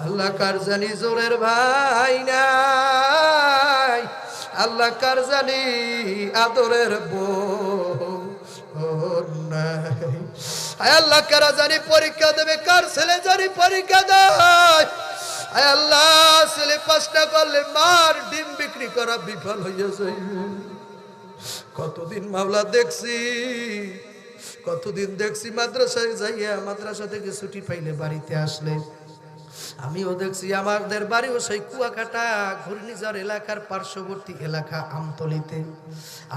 আল্লাহ কার জানি জোরের ভাই নাই, আল্লাহ কার জানি আদরের বোন নাই। আল্লাহ কারা জানি পরীক্ষা দেবে, কার ছেলে জানি পরীক্ষা দেয়। আল্লাহ ছেলে পাঁচটা করলে মার ডিম বিক্রি করা বিফল হইয়া যায়। কতদিন মাওলা দেখছি, কতদিন দেখছি মাদ্রাসায় যাইয়া, মাদ্রাসা থেকে ছুটি পাইলে বাড়িতে আসলে আমিও দেখছি আমাদের বাড়িও সেই কুয়াকাটা ঘূর্ণিঝড় এলাকার পার্শ্ববর্তী এলাকা আমতলিতে।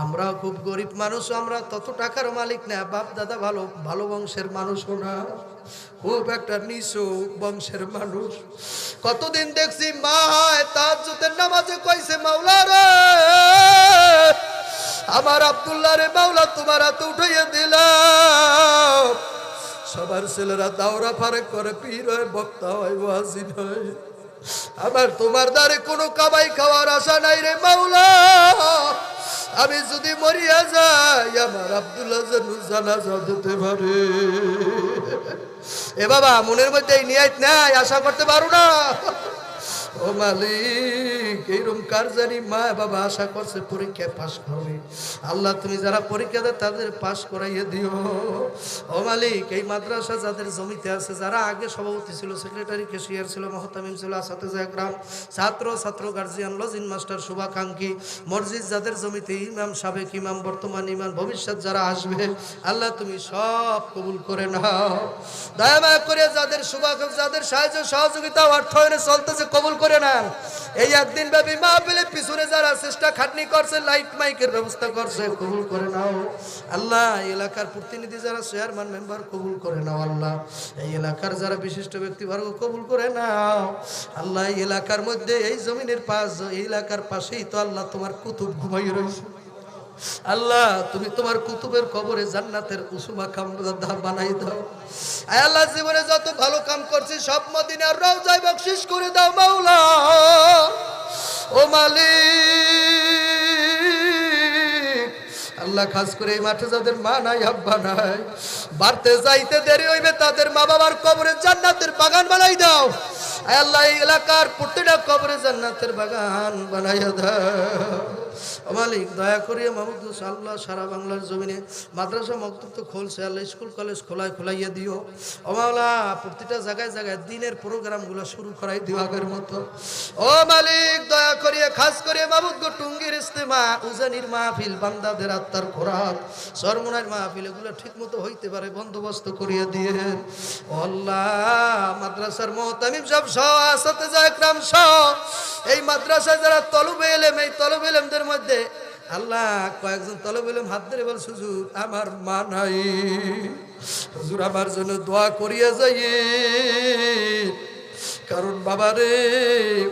আমরাও খুব গরিব মানুষ, আমরা তত টাকার মালিক না, বাপ দাদা ভালো ভালো বংশের মানুষও না, খুব একটা নিচু বংশের মানুষ। কতদিন দেখছি মা তাহাজ্জুদের নামাজে কইছে, মাওলা রে আমার আব্দুল্লাহ রে, মাওলা তোমার হাতে উঠাইয়া দিলাম। সবার ছেলেরা দাওরা ফারেক করে, পীর হয়, বক্তা হয়, ওয়াজিন হয়, আমার তোমার দ্বারে কোনো কামাই খাওয়ার আশা নাই রে মাওলা। আমি যদি মরিয়া যাই, আমার আব্দুল্লাহ যেন জানাজা দিতে পারে। এ বাবা, মনের মধ্যে এই নিয়ত নাই, আশা করতে পারো না। ও মালিক, এইরকম কার জানি মা বাবা আশা করছে পরীক্ষায় পাশ করবে, আল্লাহ তুমি যারা পরীক্ষা দেয় তাদের পাশ করাইয়ে দিও। ও মালিক, এই মাদ্রাসা যাদের জমিতে আছে, যারা আগে সভাপতি ছিল, সেক্রেটারি, ক্যাশিয়ার ছিল, মহতামিম ছিল, আসাতেজা একরাম, ছাত্র গার্জিয়ান, লজিন মাস্টার, শুভাকাঙ্ক্ষী, মসজিদ যাদের জমিতে, ইমাম, সাবেক ইমাম, বর্তমান ইমাম, ভবিষ্যৎ যারা আসবে, আল্লাহ তুমি সব কবুল করে নাও। দয়া করে যাদের শুভাকাঙ্ক্ষী, যাদের সাহায্য সহযোগিতা অর্থায়নে চলতেছে, কবুল করে নেন। এই একদিন ব্যাপী মাহফিলের পিছনে যারা চেষ্টা খাটনি করছে, লাইট মাইকের ব্যবস্থা করছে, কবুল করে নাও আল্লাহ। এলাকার প্রতিনিধি যারা চেয়ারম্যান মেম্বার, কবুল করে নাও আল্লাহ। এই এলাকার যারা বিশিষ্ট ব্যক্তিবর্গ, কবুল করে নাও আল্লাহ। এই এলাকার মধ্যে, এই জমিনের পাশ, এই এলাকার পাশেই তো আল্লাহ তোমার কুতুব ঘুমাই রয়েছে আল্লাহ। তুমি তোমার কুতুবের কবরে জান্নাতের উঁচু মাকাম বানাই দাও আয় আল্লাহ। জীবনে যত ভালো কাম করছি সব মদিনার রওজায় বকশিশ করে দাও মাওলা। ও মালিক আল্লাহ, খাস করে এই মাঠে যাদের মা নাই, আব্বা নাই, বাড়তে যাইতে দেরি হইবে, তাদের মা বাবার কবরে জান্নাতের বাগান বানাই দাও আয় আল্লাহ। এই এলাকার প্রতিটা কবরে জান্নাতের বাগান বানাইয়া দাও মালিক। দয়া করিয়া মাহমুদ আল্লাহ, সারা বাংলার জমিনে মাদ্রাসা মক্তব তো খুলছে আল্লাহ, স্কুল কলেজ খোলাইয়া দিও ও মাওলা। প্রতিটা জায়গায় জায়গায় দিনের প্রোগ্রামগুলো শুরু করাই দিও আগের মতো ও মালিক। দয়া করিয়া খাস করে মাহমুদ টুঙ্গির ইস্তেমা, উজানির মাহফিল, বান্দাদের আত্মার খোরাক, সরমুনার মাহফিল, এগুলো ঠিক মতো হইতে পারে বন্দোবস্ত করিয়া দিয়ে ও আল্লাহ। মাদ্রাসার মুহতামিম সব সহ, আসাতেজা একরাম সহ, এই মাদ্রাসায় যারা তলবে এলেম, এই তলবে এলেমদের মধ্যে আল্লাহ কয়েকজন তলবে এলেম হাত ধরে বলছে, হুজুর আমার মা নাই, হুজুর আমার জন্য দোয়া করিয়া যাই, কারণ বাবারে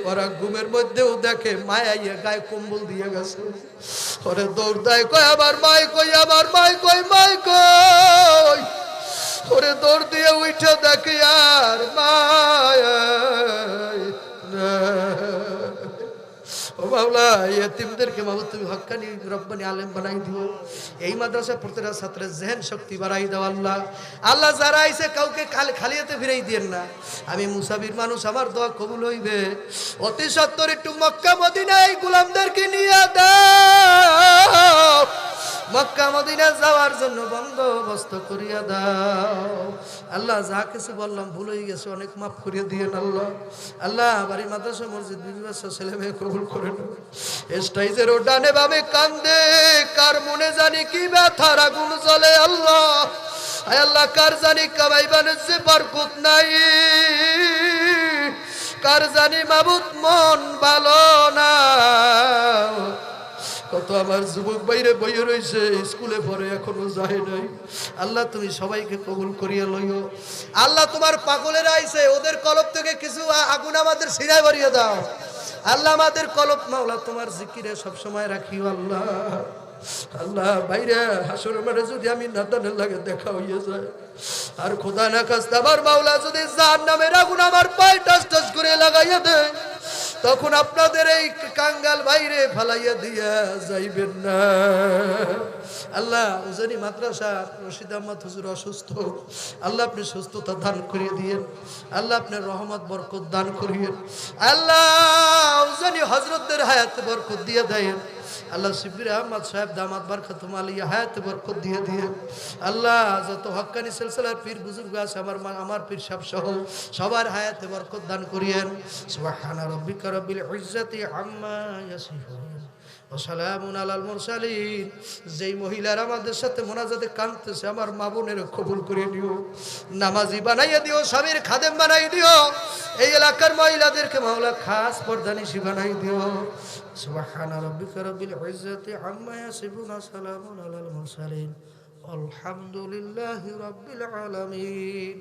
ওরা ঘুমের মধ্যেও দেখে মায়াইয়া গায়ে কম্বল দিয়ে গেছে, ওরে দৌড় দেয়, কয় আমার মাই কই, আমার মাই কই, মাই কই, ওরে দৌড় দিয়ে উঠে দেখে আর মায়া। ও মাওলা, এতিমদেরকে মাহবুব তুমি হক্কানি রব্বানি আলেম বানাই দিও। এই মাদ্রাসা প্রতিটা ছাত্রের জেহেন শক্তি বাড়াই দাও আল্লাহ। আল্লাহ যারা আইছে কাউকে খালিয়াতে ফিরাই দিয়েন না। আমি মুসাফির মানুষ, আমার দোয়া কবুল হইবে। অতি সত্তর একটু মক্কা মদিনায় গোলামদেরকে নিয়ে দাও, মক্কা মদিনা যাওয়ার জন্য বন্দোবস্ত করিয়া দাও আল্লাহ। যা কিছু বললাম ভুল হয়ে গেছে, অনেক মাফ করিয়া দিয়েন আল্লাহ। আল্লাহ বাড়ি, মাদ্রাসা, মসজিদ, বিবি বাচ্চা, ছেলে মেয়ে কবুল করেন। স্টাইজের ও ডানে বামে কান্দে, কার মনে জানি কি ব্যথার আগুন জ্বলে আল্লাহ। আয় আল্লাহ, কার জানি কামাই বাণিজ্যে বরকত নাই, কার জানি মাবুদ মন ভালো না। কত আমার যুবক বাইরে বইয়ে রয়েছে, স্কুলে পড়ে এখনো যায় নাই। আল্লাহ তুমি সবাইকে কবুল করিয়া লইও আল্লাহ। তোমার পাগলেরা আইছে, ওদের কলব থেকে কিছু আগুন আমাদের সিনায় ভরিয়ে দাও আল্লাহ। আমাদের কলব মাওলা তোমার জিকিরে সবসময় রাখিও আল্লাহ। আল্লাহ বাইরে হাসর মাঠে যদি আমি নাদানের লাগে দেখা হইয়া যায়, আর খোদা না খাস্তা আমার মাওলা যদি জাহান্নামের আগুন আমার পায়ে টাস টাস করে লাগাইয়া দেয়, তখন আপনাদের এই কাঙ্গাল বাইরে ফালাইয়া দিয়া যাইবেন না আল্লাহ। উজানি মাদ্রাসা রশিদ আহমদ হুজুর অসুস্থ, আল্লাহ আপনি সুস্থতা দান করিয়ে দিয়েন আল্লাহ। আপনার রহমত বরকত দান করিয়েন আল্লাহ। উজানি হজরতদের হায়াতে বরকত দিয়ে দেন আল্লাহ। শিবির আহমদ সাহেব দামাত বারকাতুম আলিয়া হায়াতে বরকত দিয়ে দিয়েন আল্লাহ। যত হক্কানি সিলসিলার পীর বুজুর্গ আছে, আমার পীর সাহেব সহ সবার হায়াতে বরকত দান করিয়েন। সুবহান রাব্বিকা রাব্বিল ইজ্জাতি আম্মা ইয়াসিফুন ওয়া সালামুন আলাল মুরসালিন। যেই মহিলারা আমাদের সাথে মোনাজাতে কাঁদতেছে, আমার মা বোনের কবুল করে নিও, নামাজি বানাইয়া দিও, স্বামীর খাদেম বানাই দিও। এই এলাকার মহিলাদেরকে মাওলা খাস পর্দানিশী বানাই দিও। সুবহান রাব্বিকা রাব্বিল ইজ্জাতি আম্মা ইয়াসিফুন ওয়া সালামুন আলাল মুরসালিন আলহামদুলিল্লাহি রাব্বিল আলামিন।